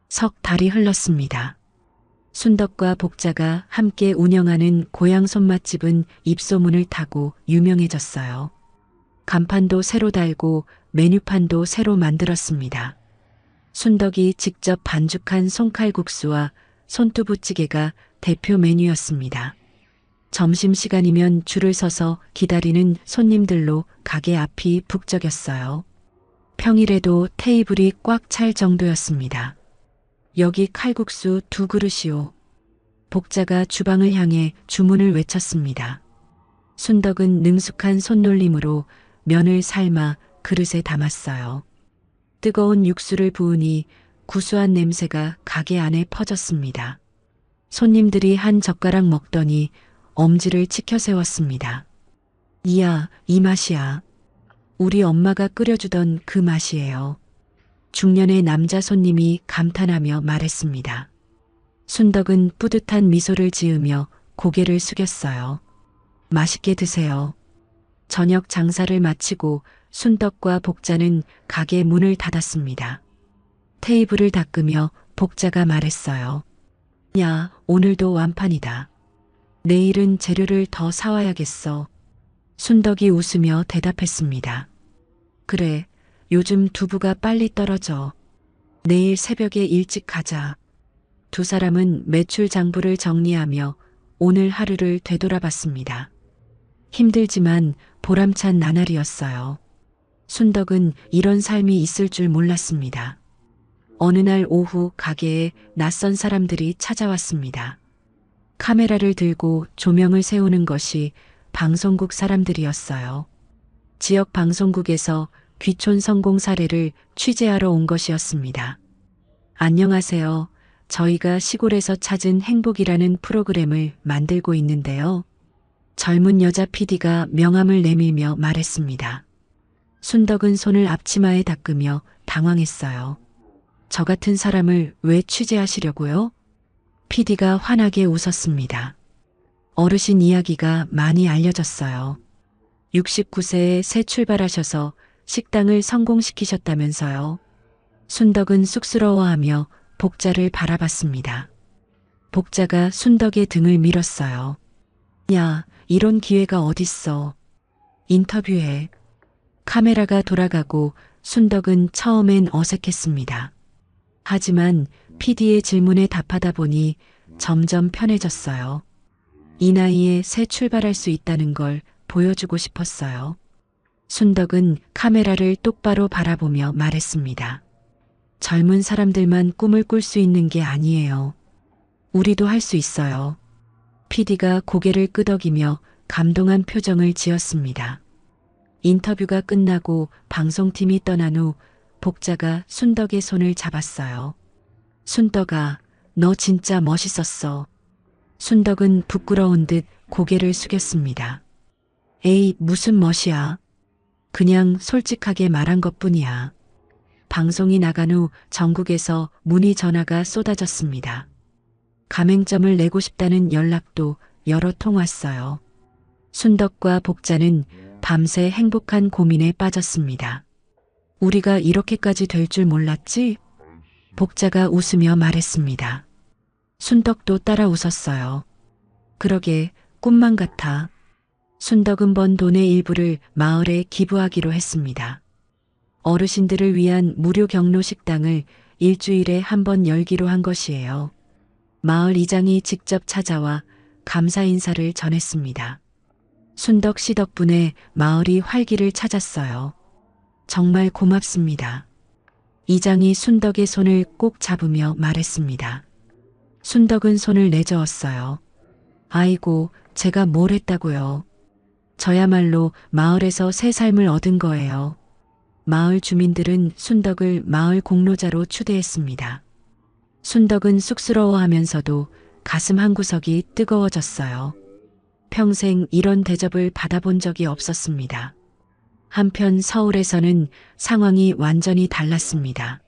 석 달이 흘렀습니다. 순덕과 복자가 함께 운영하는 고향 손맛집은 입소문을 타고 유명해졌어요. 간판도 새로 달고 메뉴판도 새로 만들었습니다. 순덕이 직접 반죽한 손칼국수와 손두부찌개가 대표 메뉴였습니다. 점심시간이면 줄을 서서 기다리는 손님들로 가게 앞이 북적였어요. 평일에도 테이블이 꽉 찰 정도였습니다. 여기 칼국수 2그릇이요. 복자가 주방을 향해 주문을 외쳤습니다. 순덕은 능숙한 손놀림으로 면을 삶아 그릇에 담았어요. 뜨거운 육수를 부으니 구수한 냄새가 가게 안에 퍼졌습니다. 손님들이 한 젓가락 먹더니 엄지를 치켜 세웠습니다. 이야, 이 맛이야. 우리 엄마가 끓여주던 그 맛이에요. 중년의 남자 손님이 감탄하며 말했습니다. 순덕은 뿌듯한 미소를 지으며 고개를 숙였어요. 맛있게 드세요. 저녁 장사를 마치고 순덕과 복자는 가게 문을 닫았습니다. 테이블을 닦으며 복자가 말했어요. 야, 오늘도 완판이다. 내일은 재료를 더 사와야겠어. 순덕이 웃으며 대답했습니다. 그래, 요즘 두부가 빨리 떨어져. 내일 새벽에 일찍 가자. 두 사람은 매출 장부를 정리하며 오늘 하루를 되돌아봤습니다. 힘들지만 보람찬 나날이었어요. 순덕은 이런 삶이 있을 줄 몰랐습니다. 어느 날 오후 가게에 낯선 사람들이 찾아왔습니다. 카메라를 들고 조명을 세우는 것이 방송국 사람들이었어요. 지역 방송국에서 귀촌 성공 사례를 취재하러 온 것이었습니다. 안녕하세요. 저희가 시골에서 찾은 행복이라는 프로그램을 만들고 있는데요. 젊은 여자 PD가 명함을 내밀며 말했습니다. 순덕은 손을 앞치마에 닦으며 당황했어요. 저 같은 사람을 왜 취재하시려고요? PD가 환하게 웃었습니다. 어르신 이야기가 많이 알려졌어요. 69세에 새 출발하셔서 식당을 성공시키셨다면서요. 순덕은 쑥스러워하며 복자를 바라봤습니다. 복자가 순덕의 등을 밀었어요. 야, 이런 기회가 어딨어. 인터뷰해. 카메라가 돌아가고 순덕은 처음엔 어색했습니다. 하지만 PD의 질문에 답하다 보니 점점 편해졌어요. 이 나이에 새 출발할 수 있다는 걸 보여주고 싶었어요. 순덕은 카메라를 똑바로 바라보며 말했습니다. 젊은 사람들만 꿈을 꿀 수 있는 게 아니에요. 우리도 할 수 있어요. PD가 고개를 끄덕이며 감동한 표정을 지었습니다. 인터뷰가 끝나고 방송팀이 떠난 후 복자가 순덕의 손을 잡았어요. 순덕아, 너 진짜 멋있었어. 순덕은 부끄러운 듯 고개를 숙였습니다. 에이, 무슨 멋이야. 그냥 솔직하게 말한 것뿐이야. 방송이 나간 후 전국에서 문의 전화가 쏟아졌습니다. 가맹점을 내고 싶다는 연락도 여러 통 왔어요. 순덕과 복자는 밤새 행복한 고민에 빠졌습니다. 우리가 이렇게까지 될 줄 몰랐지? 복자가 웃으며 말했습니다. 순덕도 따라 웃었어요. 그러게 꿈만 같아. 순덕은 번 돈의 일부를 마을에 기부하기로 했습니다. 어르신들을 위한 무료 경로 식당을 일주일에 한 번 열기로 한 것이에요. 마을 이장이 직접 찾아와 감사 인사를 전했습니다. 순덕 씨 덕분에 마을이 활기를 찾았어요. 정말 고맙습니다. 이장이 순덕의 손을 꼭 잡으며 말했습니다. 순덕은 손을 내저었어요. 아이고, 제가 뭘 했다고요. 저야말로 마을에서 새 삶을 얻은 거예요. 마을 주민들은 순덕을 마을 공로자로 추대했습니다. 순덕은 쑥스러워하면서도 가슴 한구석이 뜨거워졌어요. 평생 이런 대접을 받아본 적이 없었습니다. 한편 서울에서는 상황이 완전히 달랐습니다.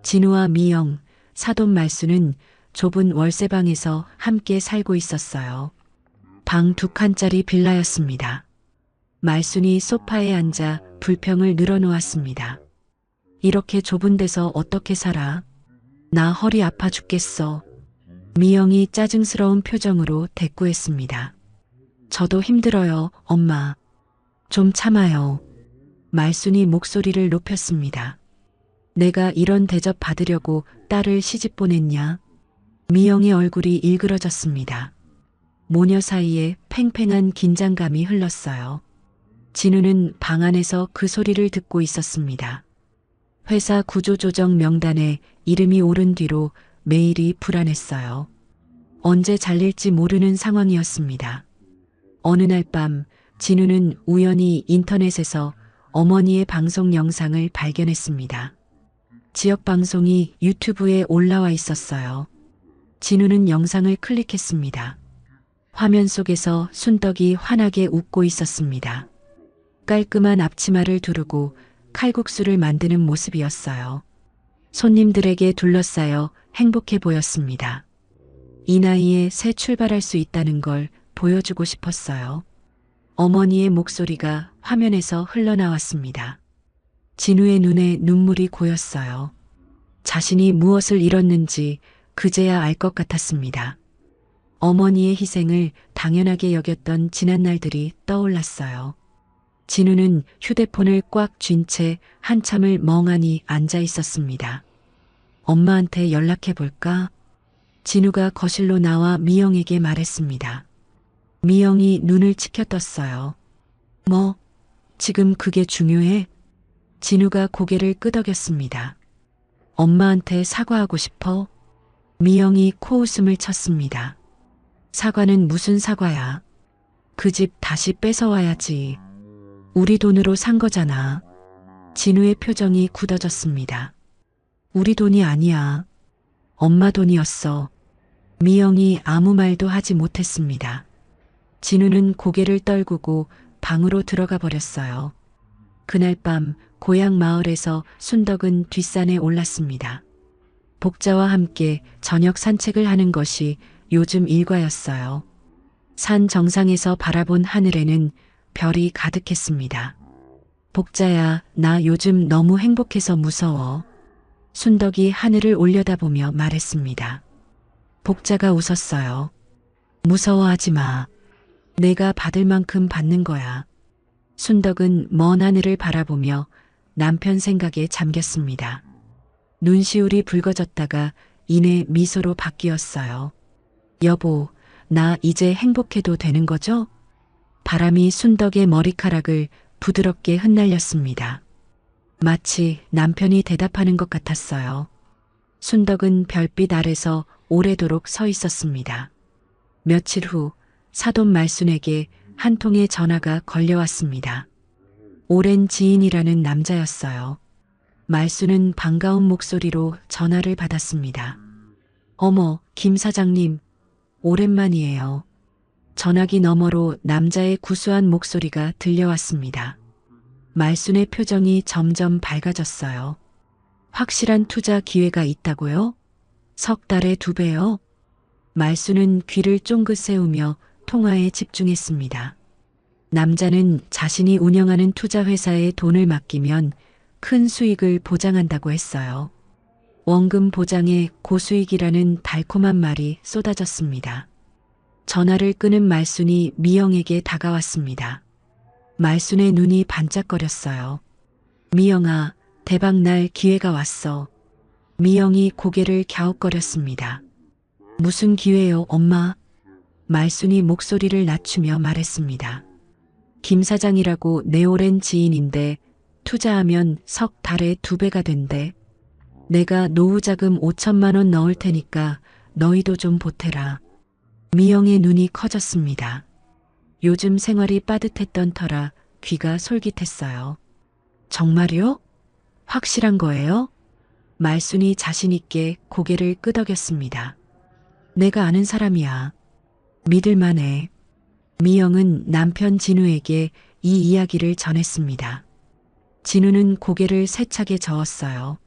진우와 미영, 사돈 말수는 좁은 월세방에서 함께 살고 있었어요. 방 2칸짜리 빌라였습니다. 말순이 소파에 앉아 불평을 늘어놓았습니다. 이렇게 좁은 데서 어떻게 살아? 나 허리 아파 죽겠어. 미영이 짜증스러운 표정으로 대꾸했습니다. 저도 힘들어요, 엄마. 좀 참아요. 말순이 목소리를 높였습니다. 내가 이런 대접 받으려고 딸을 시집 보냈냐? 미영의 얼굴이 일그러졌습니다. 모녀 사이에 팽팽한 긴장감이 흘렀어요. 진우는 방 안에서 그 소리를 듣고 있었습니다. 회사 구조조정 명단에 이름이 오른 뒤로 매일이 불안했어요. 언제 잘릴지 모르는 상황이었습니다. 어느 날 밤 진우는 우연히 인터넷에서 어머니의 방송 영상을 발견했습니다. 지역 방송이 유튜브에 올라와 있었어요. 진우는 영상을 클릭했습니다. 화면 속에서 순덕이 환하게 웃고 있었습니다. 깔끔한 앞치마를 두르고 칼국수를 만드는 모습이었어요. 손님들에게 둘러싸여 행복해 보였습니다. 이 나이에 새 출발할 수 있다는 걸 보여주고 싶었어요. 어머니의 목소리가 화면에서 흘러나왔습니다. 진우의 눈에 눈물이 고였어요. 자신이 무엇을 잃었는지 그제야 알 것 같았습니다. 어머니의 희생을 당연하게 여겼던 지난 날들이 떠올랐어요. 진우는 휴대폰을 꽉 쥔 채 한참을 멍하니 앉아 있었습니다. 엄마한테 연락해 볼까? 진우가 거실로 나와 미영에게 말했습니다. 미영이 눈을 치켜떴어요. 뭐, 지금 그게 중요해? 진우가 고개를 끄덕였습니다. 엄마한테 사과하고 싶어? 미영이 코웃음을 쳤습니다. 사과는 무슨 사과야? 그 집 다시 뺏어와야지. 우리 돈으로 산 거잖아. 진우의 표정이 굳어졌습니다. 우리 돈이 아니야. 엄마 돈이었어. 미영이 아무 말도 하지 못했습니다. 진우는 고개를 떨구고 방으로 들어가 버렸어요. 그날 밤 고향 마을에서 순덕은 뒷산에 올랐습니다. 복자와 함께 저녁 산책을 하는 것이 요즘 일과였어요. 산 정상에서 바라본 하늘에는 별이 가득했습니다. 복자야, 나 요즘 너무 행복해서 무서워. 순덕이 하늘을 올려다보며 말했습니다. 복자가 웃었어요. 무서워하지 마. 내가 받을 만큼 받는 거야. 순덕은 먼 하늘을 바라보며 남편 생각에 잠겼습니다. 눈시울이 붉어졌다가 이내 미소로 바뀌었어요. 여보, 나 이제 행복해도 되는 거죠? 바람이 순덕의 머리카락을 부드럽게 흩날렸습니다. 마치 남편이 대답하는 것 같았어요. 순덕은 별빛 아래서 오래도록 서 있었습니다. 며칠 후 사돈 말순에게 한 통의 전화가 걸려왔습니다. 오랜 지인이라는 남자였어요. 말순은 반가운 목소리로 전화를 받았습니다. 어머, 김 사장님. 오랜만이에요. 전화기 너머로 남자의 구수한 목소리가 들려왔습니다. 말순의 표정이 점점 밝아졌어요. 확실한 투자 기회가 있다고요? 석 달에 2배요? 말순은 귀를 쫑긋 세우며 통화에 집중했습니다. 남자는 자신이 운영하는 투자회사에 돈을 맡기면 큰 수익을 보장한다고 했어요. 원금 보장에 고수익이라는 달콤한 말이 쏟아졌습니다. 전화를 끄는 말순이 미영에게 다가왔습니다. 말순의 눈이 반짝거렸어요. 미영아, 대박날 기회가 왔어. 미영이 고개를 갸웃거렸습니다. 무슨 기회요, 엄마? 말순이 목소리를 낮추며 말했습니다. 김 사장이라고 내 오랜 지인인데 투자하면 석 달에 2배가 된대. 내가 노후자금 5천만 원 넣을 테니까 너희도 좀 보태라. 미영의 눈이 커졌습니다. 요즘 생활이 빠듯했던 터라 귀가 솔깃했어요. 정말요? 확실한 거예요? 말순이 자신있게 고개를 끄덕였습니다. 내가 아는 사람이야. 믿을만해. 미영은 남편 진우에게 이 이야기를 전했습니다. 진우는 고개를 세차게 저었어요.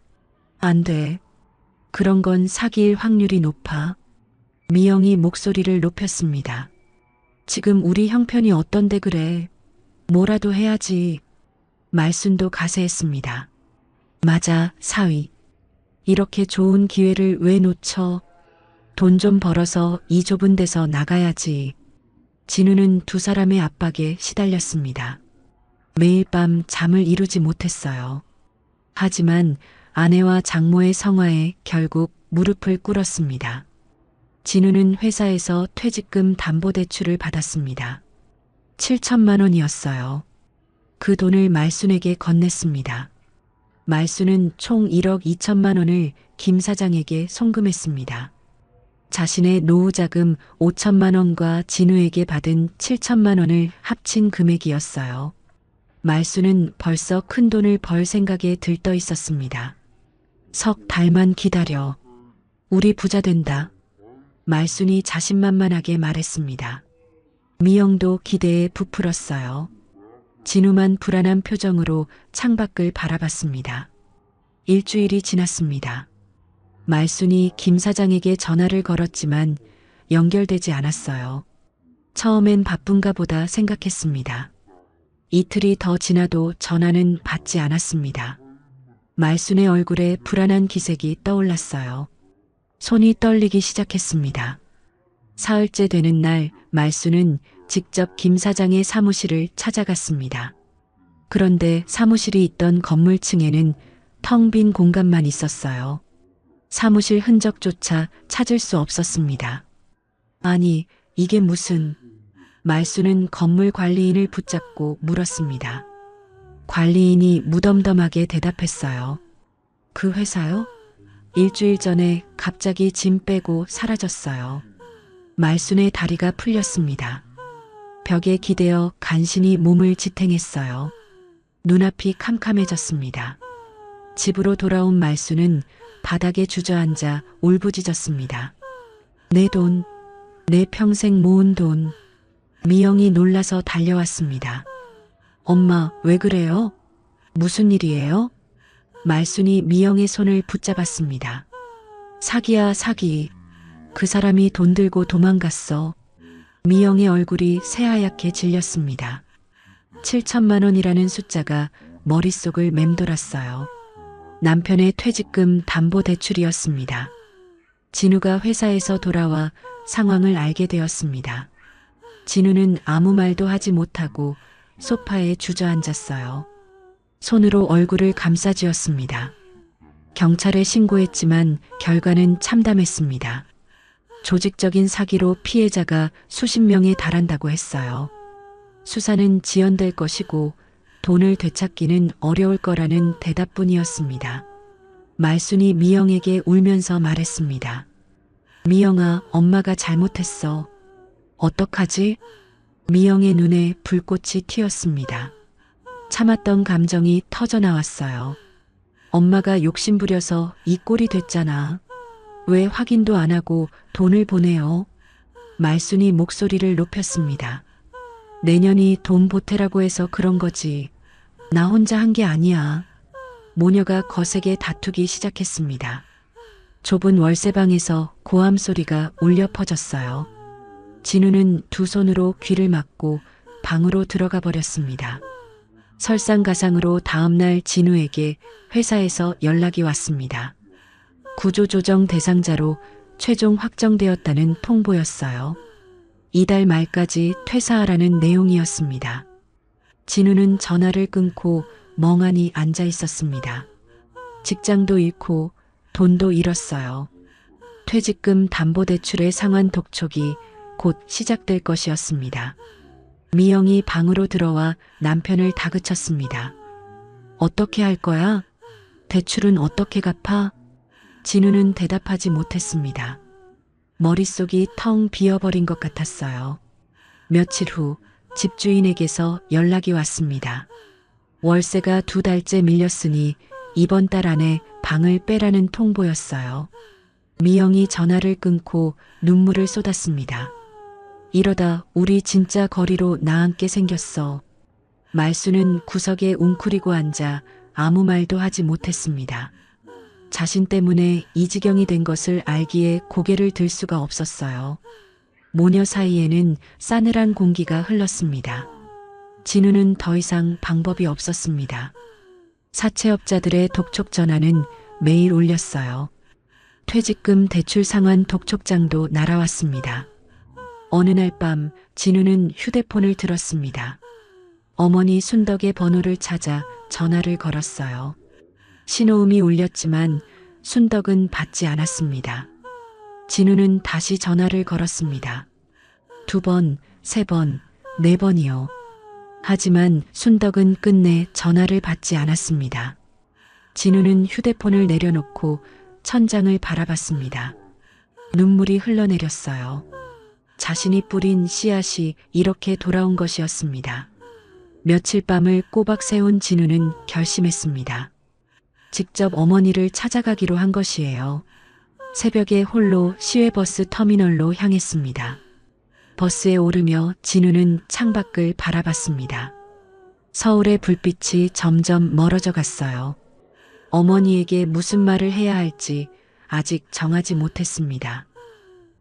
안 돼. 그런 건 사기일 확률이 높아. 미영이 목소리를 높였습니다. 지금 우리 형편이 어떤데 그래. 뭐라도 해야지. 말순도 가세했습니다. 맞아, 사위. 이렇게 좋은 기회를 왜 놓쳐? 돈 좀 벌어서 이 좁은 데서 나가야지. 진우는 2 사람의 압박에 시달렸습니다. 매일 밤 잠을 이루지 못했어요. 하지만 아내와 장모의 성화에 결국 무릎을 꿇었습니다. 진우는 회사에서 퇴직금 담보대출을 받았습니다. 7천만 원이었어요. 그 돈을 말순에게 건넸습니다. 말순은 총 1억 2천만 원을 김 사장에게 송금했습니다. 자신의 노후자금 5천만 원과 진우에게 받은 7천만 원을 합친 금액이었어요. 말순은 벌써 큰 돈을 벌 생각에 들떠 있었습니다. 석 달만 기다려. 우리 부자 된다. 말순이 자신만만하게 말했습니다. 미영도 기대에 부풀었어요. 진우만 불안한 표정으로 창밖을 바라봤습니다. 일주일이 지났습니다. 말순이 김 사장에게 전화를 걸었지만 연결되지 않았어요. 처음엔 바쁜가 보다 생각했습니다. 이틀이 더 지나도 전화는 받지 않았습니다. 말순의 얼굴에 불안한 기색이 떠올랐어요. 손이 떨리기 시작했습니다. 사흘째 되는 날 말순은 직접 김 사장의 사무실을 찾아갔습니다. 그런데 사무실이 있던 건물층에는 텅 빈 공간만 있었어요. 사무실 흔적조차 찾을 수 없었습니다. 아니, 이게 무슨... 말순은 건물 관리인을 붙잡고 물었습니다. 관리인이 무덤덤하게 대답했어요. 그 회사요? 일주일 전에 갑자기 짐 빼고 사라졌어요. 말순의 다리가 풀렸습니다. 벽에 기대어 간신히 몸을 지탱했어요. 눈앞이 캄캄해졌습니다. 집으로 돌아온 말순은 바닥에 주저앉아 울부짖었습니다. 내 돈, 내 평생 모은 돈. 미영이 놀라서 달려왔습니다. 엄마, 왜 그래요? 무슨 일이에요? 말순이 미영의 손을 붙잡았습니다. 사기야, 사기. 그 사람이 돈 들고 도망갔어. 미영의 얼굴이 새하얗게 질렸습니다. 7천만 원이라는 숫자가 머릿속을 맴돌았어요. 남편의 퇴직금 담보대출이었습니다. 진우가 회사에서 돌아와 상황을 알게 되었습니다. 진우는 아무 말도 하지 못하고 소파에 주저앉았어요. 손으로 얼굴을 감싸쥐었습니다. 경찰에 신고했지만 결과는 참담했습니다. 조직적인 사기로 피해자가 수십 명에 달한다고 했어요. 수사는 지연될 것이고 돈을 되찾기는 어려울 거라는 대답뿐이었습니다. 말순이 미영에게 울면서 말했습니다. 미영아, 엄마가 잘못했어. 어떡하지? 미영의 눈에 불꽃이 튀었습니다. 참았던 감정이 터져나왔어요. 엄마가 욕심부려서 이 꼴이 됐잖아. 왜 확인도 안 하고 돈을 보내요? 말순이 목소리를 높였습니다. 내년이 돈 보태라고 해서 그런 거지. 나 혼자 한 게 아니야. 모녀가 거세게 다투기 시작했습니다. 좁은 월세방에서 고함 소리가 울려 퍼졌어요. 진우는 두 손으로 귀를 막고 방으로 들어가 버렸습니다. 설상가상으로 다음날 진우에게 회사에서 연락이 왔습니다. 구조조정 대상자로 최종 확정되었다는 통보였어요. 이달 말까지 퇴사하라는 내용이었습니다. 진우는 전화를 끊고 멍하니 앉아 있었습니다. 직장도 잃고 돈도 잃었어요. 퇴직금 담보대출의 상환 독촉이 곧 시작될 것이었습니다. 미영이 방으로 들어와 남편을 다그쳤습니다. 어떻게 할 거야? 대출은 어떻게 갚아? 진우는 대답하지 못했습니다. 머릿속이 텅 비어버린 것 같았어요. 며칠 후 집주인에게서 연락이 왔습니다. 월세가 2달째 밀렸으니 이번 달 안에 방을 빼라는 통보였어요. 미영이 전화를 끊고 눈물을 쏟았습니다. 이러다 우리 진짜 거리로 나앉게 생겼어. 말수는 구석에 웅크리고 앉아 아무 말도 하지 못했습니다. 자신 때문에 이 지경이 된 것을 알기에 고개를 들 수가 없었어요. 모녀 사이에는 싸늘한 공기가 흘렀습니다. 진우는 더 이상 방법이 없었습니다. 사채업자들의 독촉 전화는 매일 울렸어요. 퇴직금 대출 상환 독촉장도 날아왔습니다. 어느 날 밤 진우는 휴대폰을 들었습니다. 어머니 순덕의 번호를 찾아 전화를 걸었어요. 신호음이 울렸지만 순덕은 받지 않았습니다. 진우는 다시 전화를 걸었습니다. 2번, 3번, 4번이요. 하지만 순덕은 끝내 전화를 받지 않았습니다. 진우는 휴대폰을 내려놓고 천장을 바라봤습니다. 눈물이 흘러내렸어요. 자신이 뿌린 씨앗이 이렇게 돌아온 것이었습니다. 며칠 밤을 꼬박 세운 진우는 결심했습니다. 직접 어머니를 찾아가기로 한 것이에요. 새벽에 홀로 시외버스 터미널로 향했습니다. 버스에 오르며 진우는 창밖을 바라봤습니다. 서울의 불빛이 점점 멀어져 갔어요. 어머니에게 무슨 말을 해야 할지 아직 정하지 못했습니다.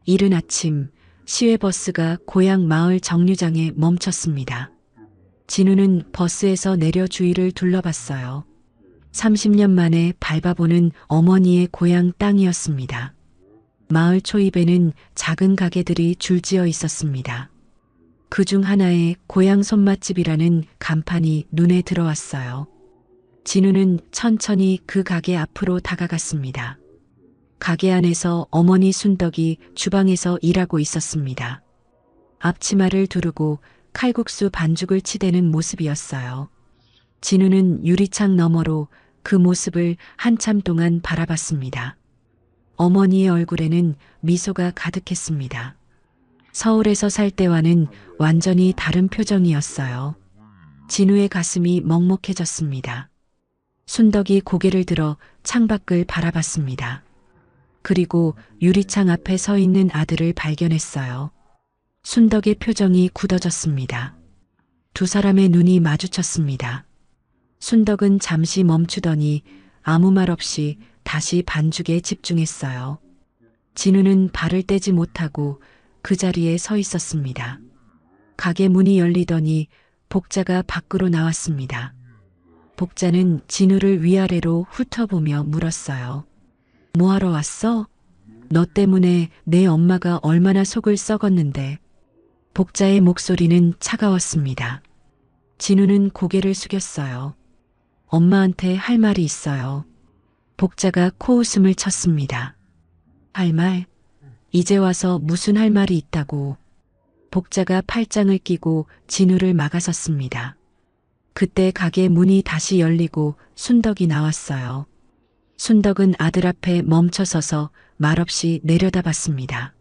이른 아침 시외버스가 고향 마을 정류장에 멈췄습니다. 진우는 버스에서 내려 주위를 둘러봤어요. 30년 만에 밟아보는 어머니의 고향 땅이었습니다. 마을 초입에는 작은 가게들이 줄지어 있었습니다. 그중 하나에 고향 손맛집이라는 간판이 눈에 들어왔어요. 진우는 천천히 그 가게 앞으로 다가갔습니다. 가게 안에서 어머니 순덕이 주방에서 일하고 있었습니다. 앞치마를 두르고 칼국수 반죽을 치대는 모습이었어요. 진우는 유리창 너머로 그 모습을 한참 동안 바라봤습니다. 어머니의 얼굴에는 미소가 가득했습니다. 서울에서 살 때와는 완전히 다른 표정이었어요. 진우의 가슴이 먹먹해졌습니다. 순덕이 고개를 들어 창밖을 바라봤습니다. 그리고 유리창 앞에 서 있는 아들을 발견했어요. 순덕의 표정이 굳어졌습니다. 두 사람의 눈이 마주쳤습니다. 순덕은 잠시 멈추더니 아무 말 없이 다시 반죽에 집중했어요. 진우는 발을 떼지 못하고 그 자리에 서 있었습니다. 가게 문이 열리더니 복자가 밖으로 나왔습니다. 복자는 진우를 위아래로 훑어보며 물었어요. 뭐하러 왔어? 너 때문에 내 엄마가 얼마나 속을 썩었는데. 복자의 목소리는 차가웠습니다. 진우는 고개를 숙였어요. 엄마한테 할 말이 있어요. 복자가 코웃음을 쳤습니다. 할 말? 이제 와서 무슨 할 말이 있다고. 복자가 팔짱을 끼고 진우를 막아섰습니다. 그때 가게 문이 다시 열리고 순덕이 나왔어요. 순덕은 아들 앞에 멈춰서서 말없이 내려다봤습니다.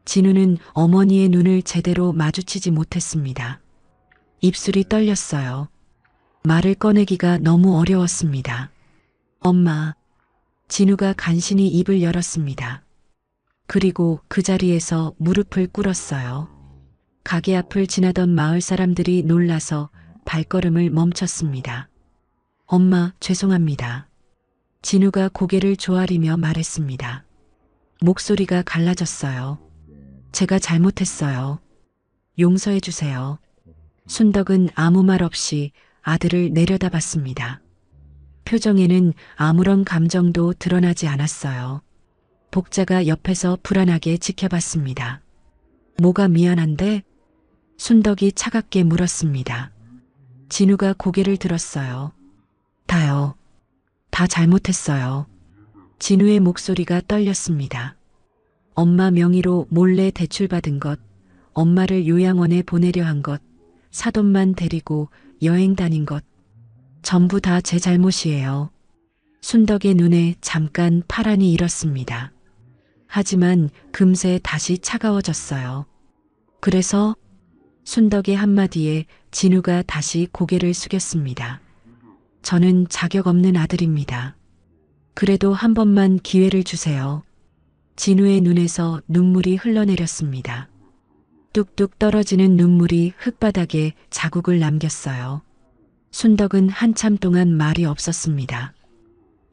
진우는 어머니의 눈을 제대로 마주치지 못했습니다. 입술이 떨렸어요. 말을 꺼내기가 너무 어려웠습니다. 엄마. 진우가 간신히 입을 열었습니다. 그리고 그 자리에서 무릎을 꿇었어요. 가게 앞을 지나던 마을 사람들이 놀라서 발걸음을 멈췄습니다. 엄마, 죄송합니다. 진우가 고개를 조아리며 말했습니다. 목소리가 갈라졌어요. 제가 잘못했어요. 용서해 주세요. 순덕은 아무 말 없이 아들을 내려다봤습니다. 표정에는 아무런 감정도 드러나지 않았어요. 복자가 옆에서 불안하게 지켜봤습니다. 뭐가 미안한데? 순덕이 차갑게 물었습니다. 진우가 고개를 들었어요. 다요. 다 잘못했어요. 진우의 목소리가 떨렸습니다. 엄마 명의로 몰래 대출받은 것, 엄마를 요양원에 보내려 한 것, 사돈만 데리고 여행 다닌 것, 전부 다 제 잘못이에요. 순덕의 눈에 잠깐 파란이 일었습니다. 하지만 금세 다시 차가워졌어요. 그래서 순덕의 한마디에 진우가 다시 고개를 숙였습니다. 저는 자격 없는 아들입니다. 그래도 한 번만 기회를 주세요. 진우의 눈에서 눈물이 흘러내렸습니다. 뚝뚝 떨어지는 눈물이 흙바닥에 자국을 남겼어요. 순덕은 한참 동안 말이 없었습니다.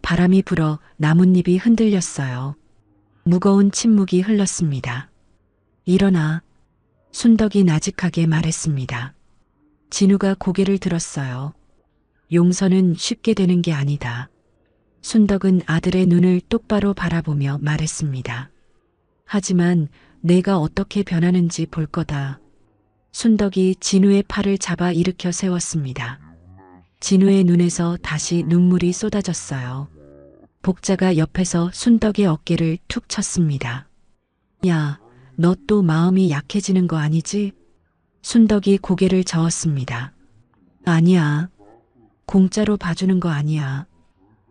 바람이 불어 나뭇잎이 흔들렸어요. 무거운 침묵이 흘렀습니다. 일어나. 순덕이 나직하게 말했습니다. 진우가 고개를 들었어요. 용서는 쉽게 되는 게 아니다. 순덕은 아들의 눈을 똑바로 바라보며 말했습니다. 하지만 내가 어떻게 변하는지 볼 거다. 순덕이 진우의 팔을 잡아 일으켜 세웠습니다. 진우의 눈에서 다시 눈물이 쏟아졌어요. 복자가 옆에서 순덕의 어깨를 툭 쳤습니다. 야, 너 또 마음이 약해지는 거 아니지? 순덕이 고개를 저었습니다. 아니야. 공짜로 봐주는 거 아니야.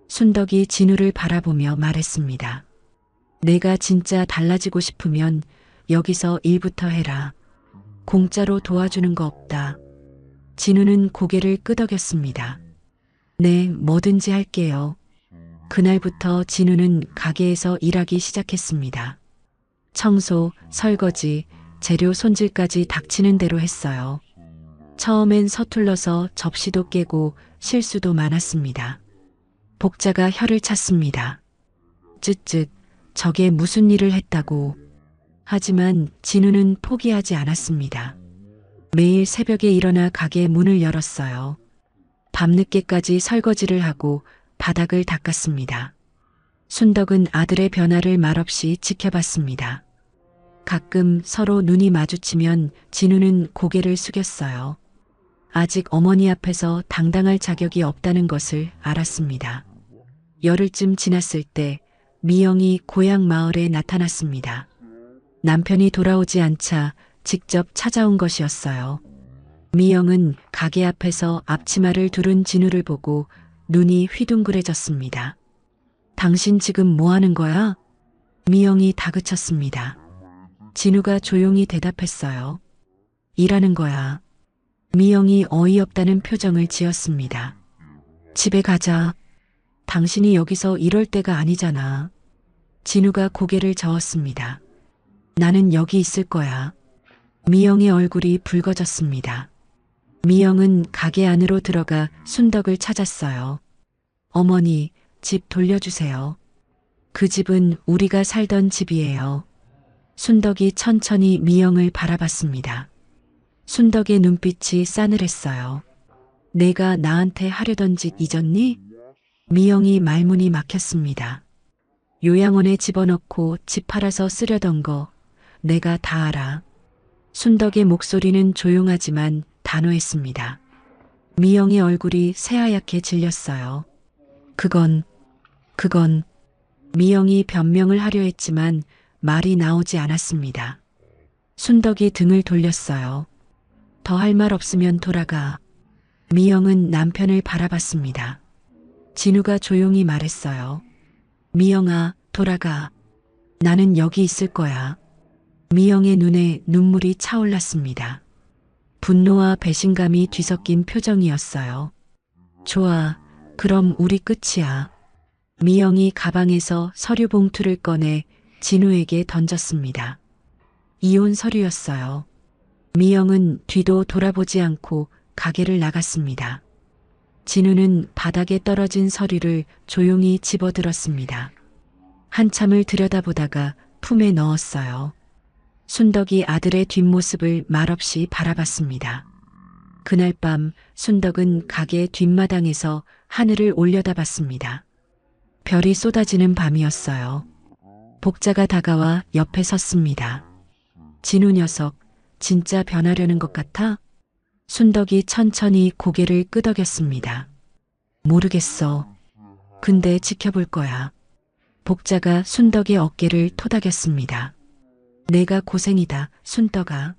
순덕이 진우를 바라보며 말했습니다. 내가 진짜 달라지고 싶으면 여기서 일부터 해라. 공짜로 도와주는 거 없다. 진우는 고개를 끄덕였습니다. 네, 뭐든지 할게요. 그날부터 진우는 가게에서 일하기 시작했습니다. 청소, 설거지, 재료 손질까지 닥치는 대로 했어요. 처음엔 서툴러서 접시도 깨고 실수도 많았습니다. 복자가 혀를 찼습니다. 쯧쯧, 저게 무슨 일을 했다고. 하지만 진우는 포기하지 않았습니다. 매일 새벽에 일어나 가게 문을 열었어요. 밤늦게까지 설거지를 하고 바닥을 닦았습니다. 순덕은 아들의 변화를 말없이 지켜봤습니다. 가끔 서로 눈이 마주치면 진우는 고개를 숙였어요. 아직 어머니 앞에서 당당할 자격이 없다는 것을 알았습니다. 열흘쯤 지났을 때 미영이 고향 마을에 나타났습니다. 남편이 돌아오지 않자 직접 찾아온 것이었어요. 미영은 가게 앞에서 앞치마를 두른 진우를 보고 눈이 휘둥그레졌습니다. 당신 지금 뭐 하는 거야? 미영이 다그쳤습니다. 진우가 조용히 대답했어요. 일하는 거야. 미영이 어이없다는 표정을 지었습니다. 집에 가자. 당신이 여기서 이럴 때가 아니잖아. 진우가 고개를 저었습니다. 나는 여기 있을 거야. 미영의 얼굴이 붉어졌습니다. 미영은 가게 안으로 들어가 순덕을 찾았어요. 어머니, 집 돌려주세요. 그 집은 우리가 살던 집이에요. 순덕이 천천히 미영을 바라봤습니다. 순덕의 눈빛이 싸늘했어요. 내가 나한테 하려던 짓 잊었니? 미영이 말문이 막혔습니다. 요양원에 집어넣고 집 팔아서 쓰려던 거 내가 다 알아. 순덕의 목소리는 조용하지만 단호했습니다. 미영의 얼굴이 새하얗게 질렸어요. 그건 미영이 변명을 하려 했지만 말이 나오지 않았습니다. 순덕이 등을 돌렸어요. 더 할 말 없으면 돌아가. 미영은 남편을 바라봤습니다. 진우가 조용히 말했어요. 미영아, 돌아가. 나는 여기 있을 거야. 미영의 눈에 눈물이 차올랐습니다. 분노와 배신감이 뒤섞인 표정이었어요. 좋아, 그럼 우리 끝이야. 미영이 가방에서 서류 봉투를 꺼내 진우에게 던졌습니다. 이혼 서류였어요. 미영은 뒤도 돌아보지 않고 가게를 나갔습니다. 진우는 바닥에 떨어진 서류를 조용히 집어들었습니다. 한참을 들여다보다가 품에 넣었어요. 순덕이 아들의 뒷모습을 말없이 바라봤습니다. 그날 밤 순덕은 가게 뒷마당에서 하늘을 올려다봤습니다. 별이 쏟아지는 밤이었어요. 복자가 다가와 옆에 섰습니다. 진우 녀석, 진짜 변하려는 것 같아? 순덕이 천천히 고개를 끄덕였습니다. 모르겠어. 근데 지켜볼 거야. 복자가 순덕의 어깨를 토닥였습니다. 내가 고생이다, 순덕아.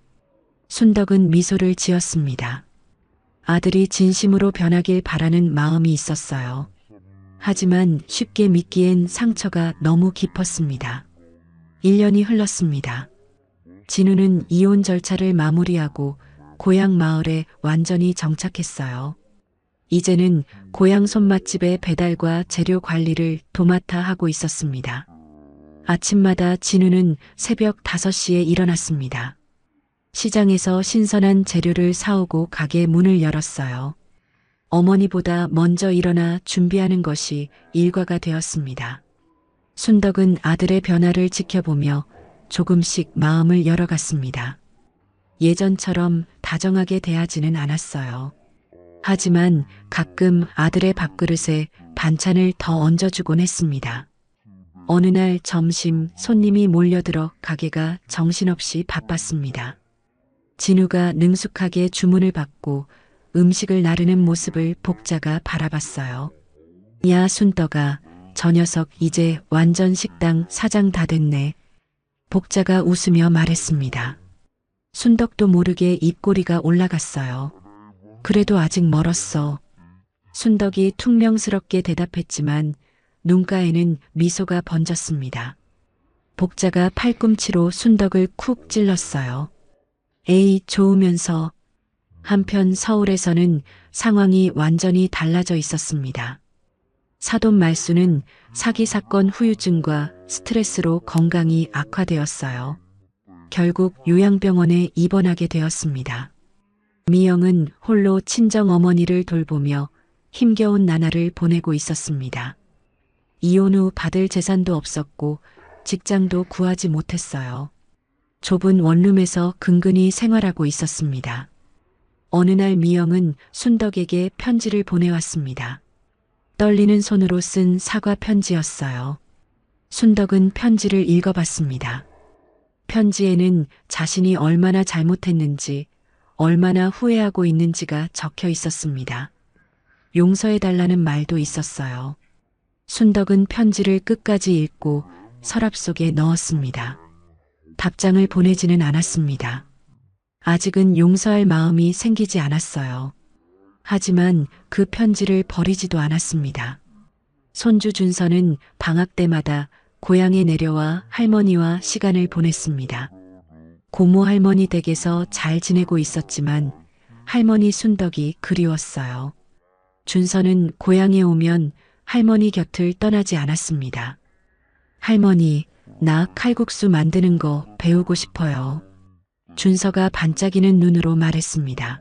순덕은 미소를 지었습니다. 아들이 진심으로 변하길 바라는 마음이 있었어요. 하지만 쉽게 믿기엔 상처가 너무 깊었습니다. 1년이 흘렀습니다. 진우는 이혼 절차를 마무리하고 고향 마을에 완전히 정착했어요. 이제는 고향 손맛집의 배달과 재료 관리를 도맡아 하고 있었습니다. 아침마다 진우는 새벽 5시에 일어났습니다. 시장에서 신선한 재료를 사오고 가게 문을 열었어요. 어머니보다 먼저 일어나 준비하는 것이 일과가 되었습니다. 순덕은 아들의 변화를 지켜보며 조금씩 마음을 열어갔습니다. 예전처럼 다정하게 대하지는 않았어요. 하지만 가끔 아들의 밥그릇에 반찬을 더 얹어주곤 했습니다. 어느 날 점심 손님이 몰려들어 가게가 정신없이 바빴습니다. 진우가 능숙하게 주문을 받고 음식을 나르는 모습을 복자가 바라봤어요. 야, 순덕아, 저 녀석 이제 완전 식당 사장 다 됐네. 복자가 웃으며 말했습니다. 순덕도 모르게 입꼬리가 올라갔어요. 그래도 아직 멀었어. 순덕이 퉁명스럽게 대답했지만 눈가에는 미소가 번졌습니다. 복자가 팔꿈치로 순덕을 쿡 찔렀어요. 에이, 좋으면서. 한편 서울에서는 상황이 완전히 달라져 있었습니다. 사돈 말수는 사기 사건 후유증과 스트레스로 건강이 악화되었어요. 결국 요양병원에 입원하게 되었습니다. 미영은 홀로 친정 어머니를 돌보며 힘겨운 나날을 보내고 있었습니다. 이혼 후 받을 재산도 없었고 직장도 구하지 못했어요. 좁은 원룸에서 근근히 생활하고 있었습니다. 어느 날 미영은 순덕에게 편지를 보내왔습니다. 떨리는 손으로 쓴 사과 편지였어요. 순덕은 편지를 읽어봤습니다. 편지에는 자신이 얼마나 잘못했는지, 얼마나 후회하고 있는지가 적혀 있었습니다. 용서해달라는 말도 있었어요. 순덕은 편지를 끝까지 읽고 서랍 속에 넣었습니다. 답장을 보내지는 않았습니다. 아직은 용서할 마음이 생기지 않았어요. 하지만 그 편지를 버리지도 않았습니다. 손주 준서는 방학 때마다 고향에 내려와 할머니와 시간을 보냈습니다. 고모 할머니 댁에서 잘 지내고 있었지만 할머니 순덕이 그리웠어요. 준서는 고향에 오면 할머니 곁을 떠나지 않았습니다. 할머니, 나 칼국수 만드는 거 배우고 싶어요. 준서가 반짝이는 눈으로 말했습니다.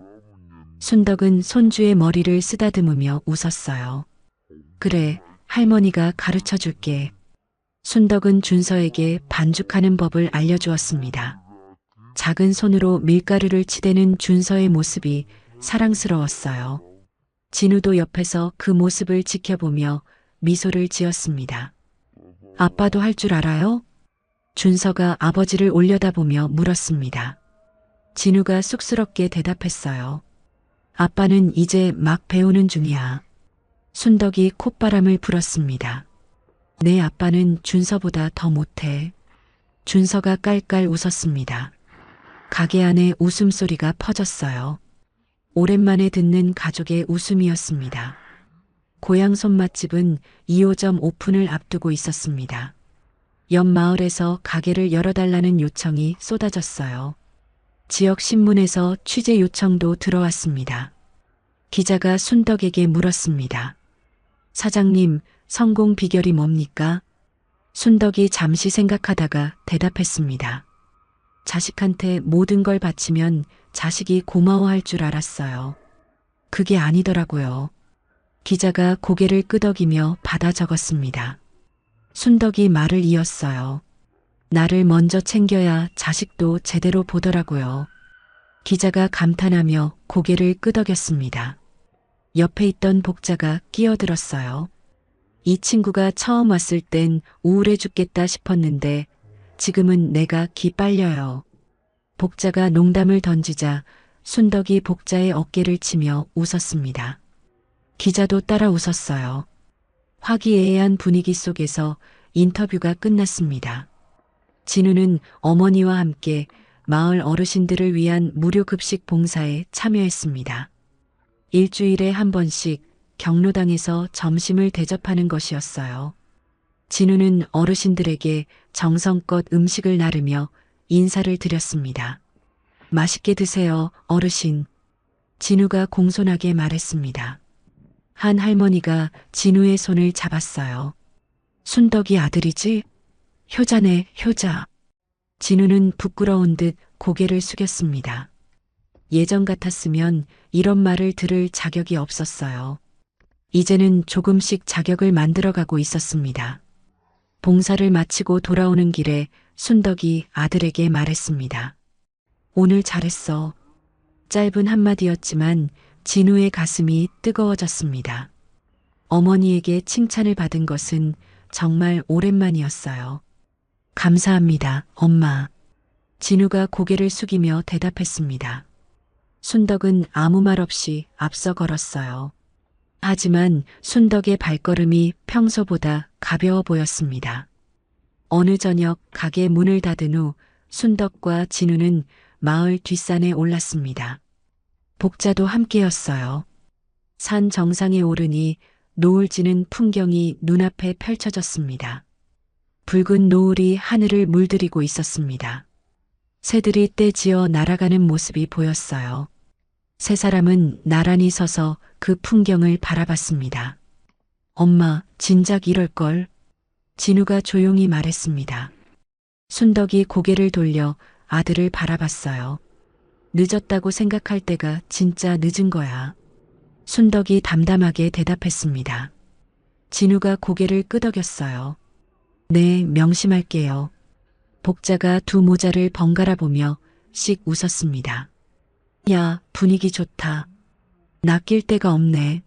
순덕은 손주의 머리를 쓰다듬으며 웃었어요. 그래, 할머니가 가르쳐 줄게. 순덕은 준서에게 반죽하는 법을 알려주었습니다. 작은 손으로 밀가루를 치대는 준서의 모습이 사랑스러웠어요. 진우도 옆에서 그 모습을 지켜보며 미소를 지었습니다. 아빠도 할 줄 알아요? 준서가 아버지를 올려다보며 물었습니다. 진우가 쑥스럽게 대답했어요. 아빠는 이제 막 배우는 중이야. 순덕이 콧바람을 불었습니다. 내 아빠는 준서보다 더 못해. 준서가 깔깔 웃었습니다. 가게 안에 웃음소리가 퍼졌어요. 오랜만에 듣는 가족의 웃음이었습니다. 고향 손맛집은 2호점 오픈을 앞두고 있었습니다. 옆 마을에서 가게를 열어달라는 요청이 쏟아졌어요. 지역 신문에서 취재 요청도 들어왔습니다. 기자가 순덕에게 물었습니다. 사장님, 성공 비결이 뭡니까? 순덕이 잠시 생각하다가 대답했습니다. 자식한테 모든 걸 바치면 자식이 고마워할 줄 알았어요. 그게 아니더라고요. 기자가 고개를 끄덕이며 받아 적었습니다. 순덕이 말을 이었어요. 나를 먼저 챙겨야 자식도 제대로 보더라고요. 기자가 감탄하며 고개를 끄덕였습니다. 옆에 있던 복자가 끼어들었어요. 이 친구가 처음 왔을 땐 우울해 죽겠다 싶었는데 지금은 내가 기 빨려요. 복자가 농담을 던지자 순덕이 복자의 어깨를 치며 웃었습니다. 기자도 따라 웃었어요. 화기애애한 분위기 속에서 인터뷰가 끝났습니다. 진우는 어머니와 함께 마을 어르신들을 위한 무료 급식 봉사에 참여했습니다. 일주일에 한 번씩 경로당에서 점심을 대접하는 것이었어요. 진우는 어르신들에게 정성껏 음식을 나르며 인사를 드렸습니다. 맛있게 드세요, 어르신. 진우가 공손하게 말했습니다. 한 할머니가 진우의 손을 잡았어요. 순덕이 아들이지? 효자네, 효자. 진우는 부끄러운 듯 고개를 숙였습니다. 예전 같았으면 이런 말을 들을 자격이 없었어요. 이제는 조금씩 자격을 만들어가고 있었습니다. 봉사를 마치고 돌아오는 길에 순덕이 아들에게 말했습니다. 오늘 잘했어. 짧은 한마디였지만 진우의 가슴이 뜨거워졌습니다. 어머니에게 칭찬을 받은 것은 정말 오랜만이었어요. 감사합니다, 엄마. 진우가 고개를 숙이며 대답했습니다. 순덕은 아무 말 없이 앞서 걸었어요. 하지만 순덕의 발걸음이 평소보다 가벼워 보였습니다. 어느 저녁 가게 문을 닫은 후 순덕과 진우는 마을 뒷산에 올랐습니다. 복자도 함께였어요. 산 정상에 오르니 노을 지는 풍경이 눈앞에 펼쳐졌습니다. 붉은 노을이 하늘을 물들이고 있었습니다. 새들이 떼지어 날아가는 모습이 보였어요. 세 사람은 나란히 서서 그 풍경을 바라봤습니다. 엄마, 진작 이럴걸. 진우가 조용히 말했습니다. 순덕이 고개를 돌려 아들을 바라봤어요. 늦었다고 생각할 때가 진짜 늦은 거야. 순덕이 담담하게 대답했습니다. 진우가 고개를 끄덕였어요. 네, 명심할게요. 복자가 두 모자를 번갈아 보며 씩 웃었습니다. 야, 분위기 좋다. 낚일 데가 없네.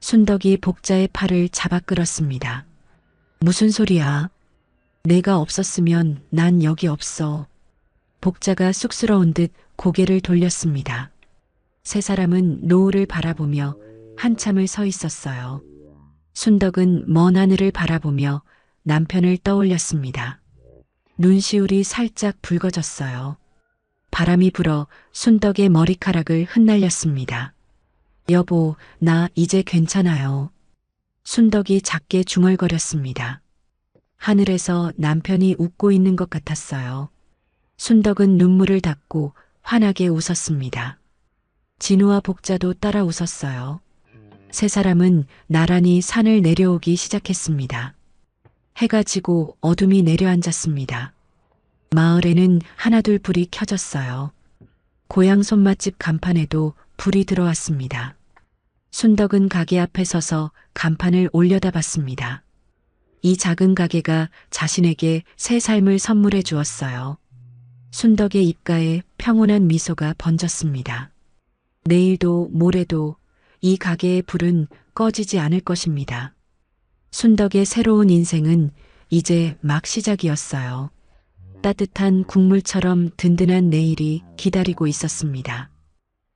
순덕이 복자의 팔을 잡아 끌었습니다. 무슨 소리야? 내가 없었으면 난 여기 없어. 복자가 쑥스러운 듯 고개를 돌렸습니다. 세 사람은 노을을 바라보며 한참을 서 있었어요. 순덕은 먼 하늘을 바라보며 남편을 떠올렸습니다. 눈시울이 살짝 붉어졌어요. 바람이 불어 순덕의 머리카락을 흩날렸습니다. 여보, 나 이제 괜찮아요. 순덕이 작게 중얼거렸습니다. 하늘에서 남편이 웃고 있는 것 같았어요. 순덕은 눈물을 닦고 환하게 웃었습니다. 진우와 복자도 따라 웃었어요. 세 사람은 나란히 산을 내려오기 시작했습니다. 해가 지고 어둠이 내려앉았습니다. 마을에는 하나둘 불이 켜졌어요. 고향 손맛집 간판에도 불이 들어왔습니다. 순덕은 가게 앞에 서서 간판을 올려다봤습니다. 이 작은 가게가 자신에게 새 삶을 선물해 주었어요. 순덕의 입가에 평온한 미소가 번졌습니다. 내일도 모레도 이 가게의 불은 꺼지지 않을 것입니다. 순덕의 새로운 인생은 이제 막 시작이었어요. 따뜻한 국물처럼 든든한 내일이 기다리고 있었습니다.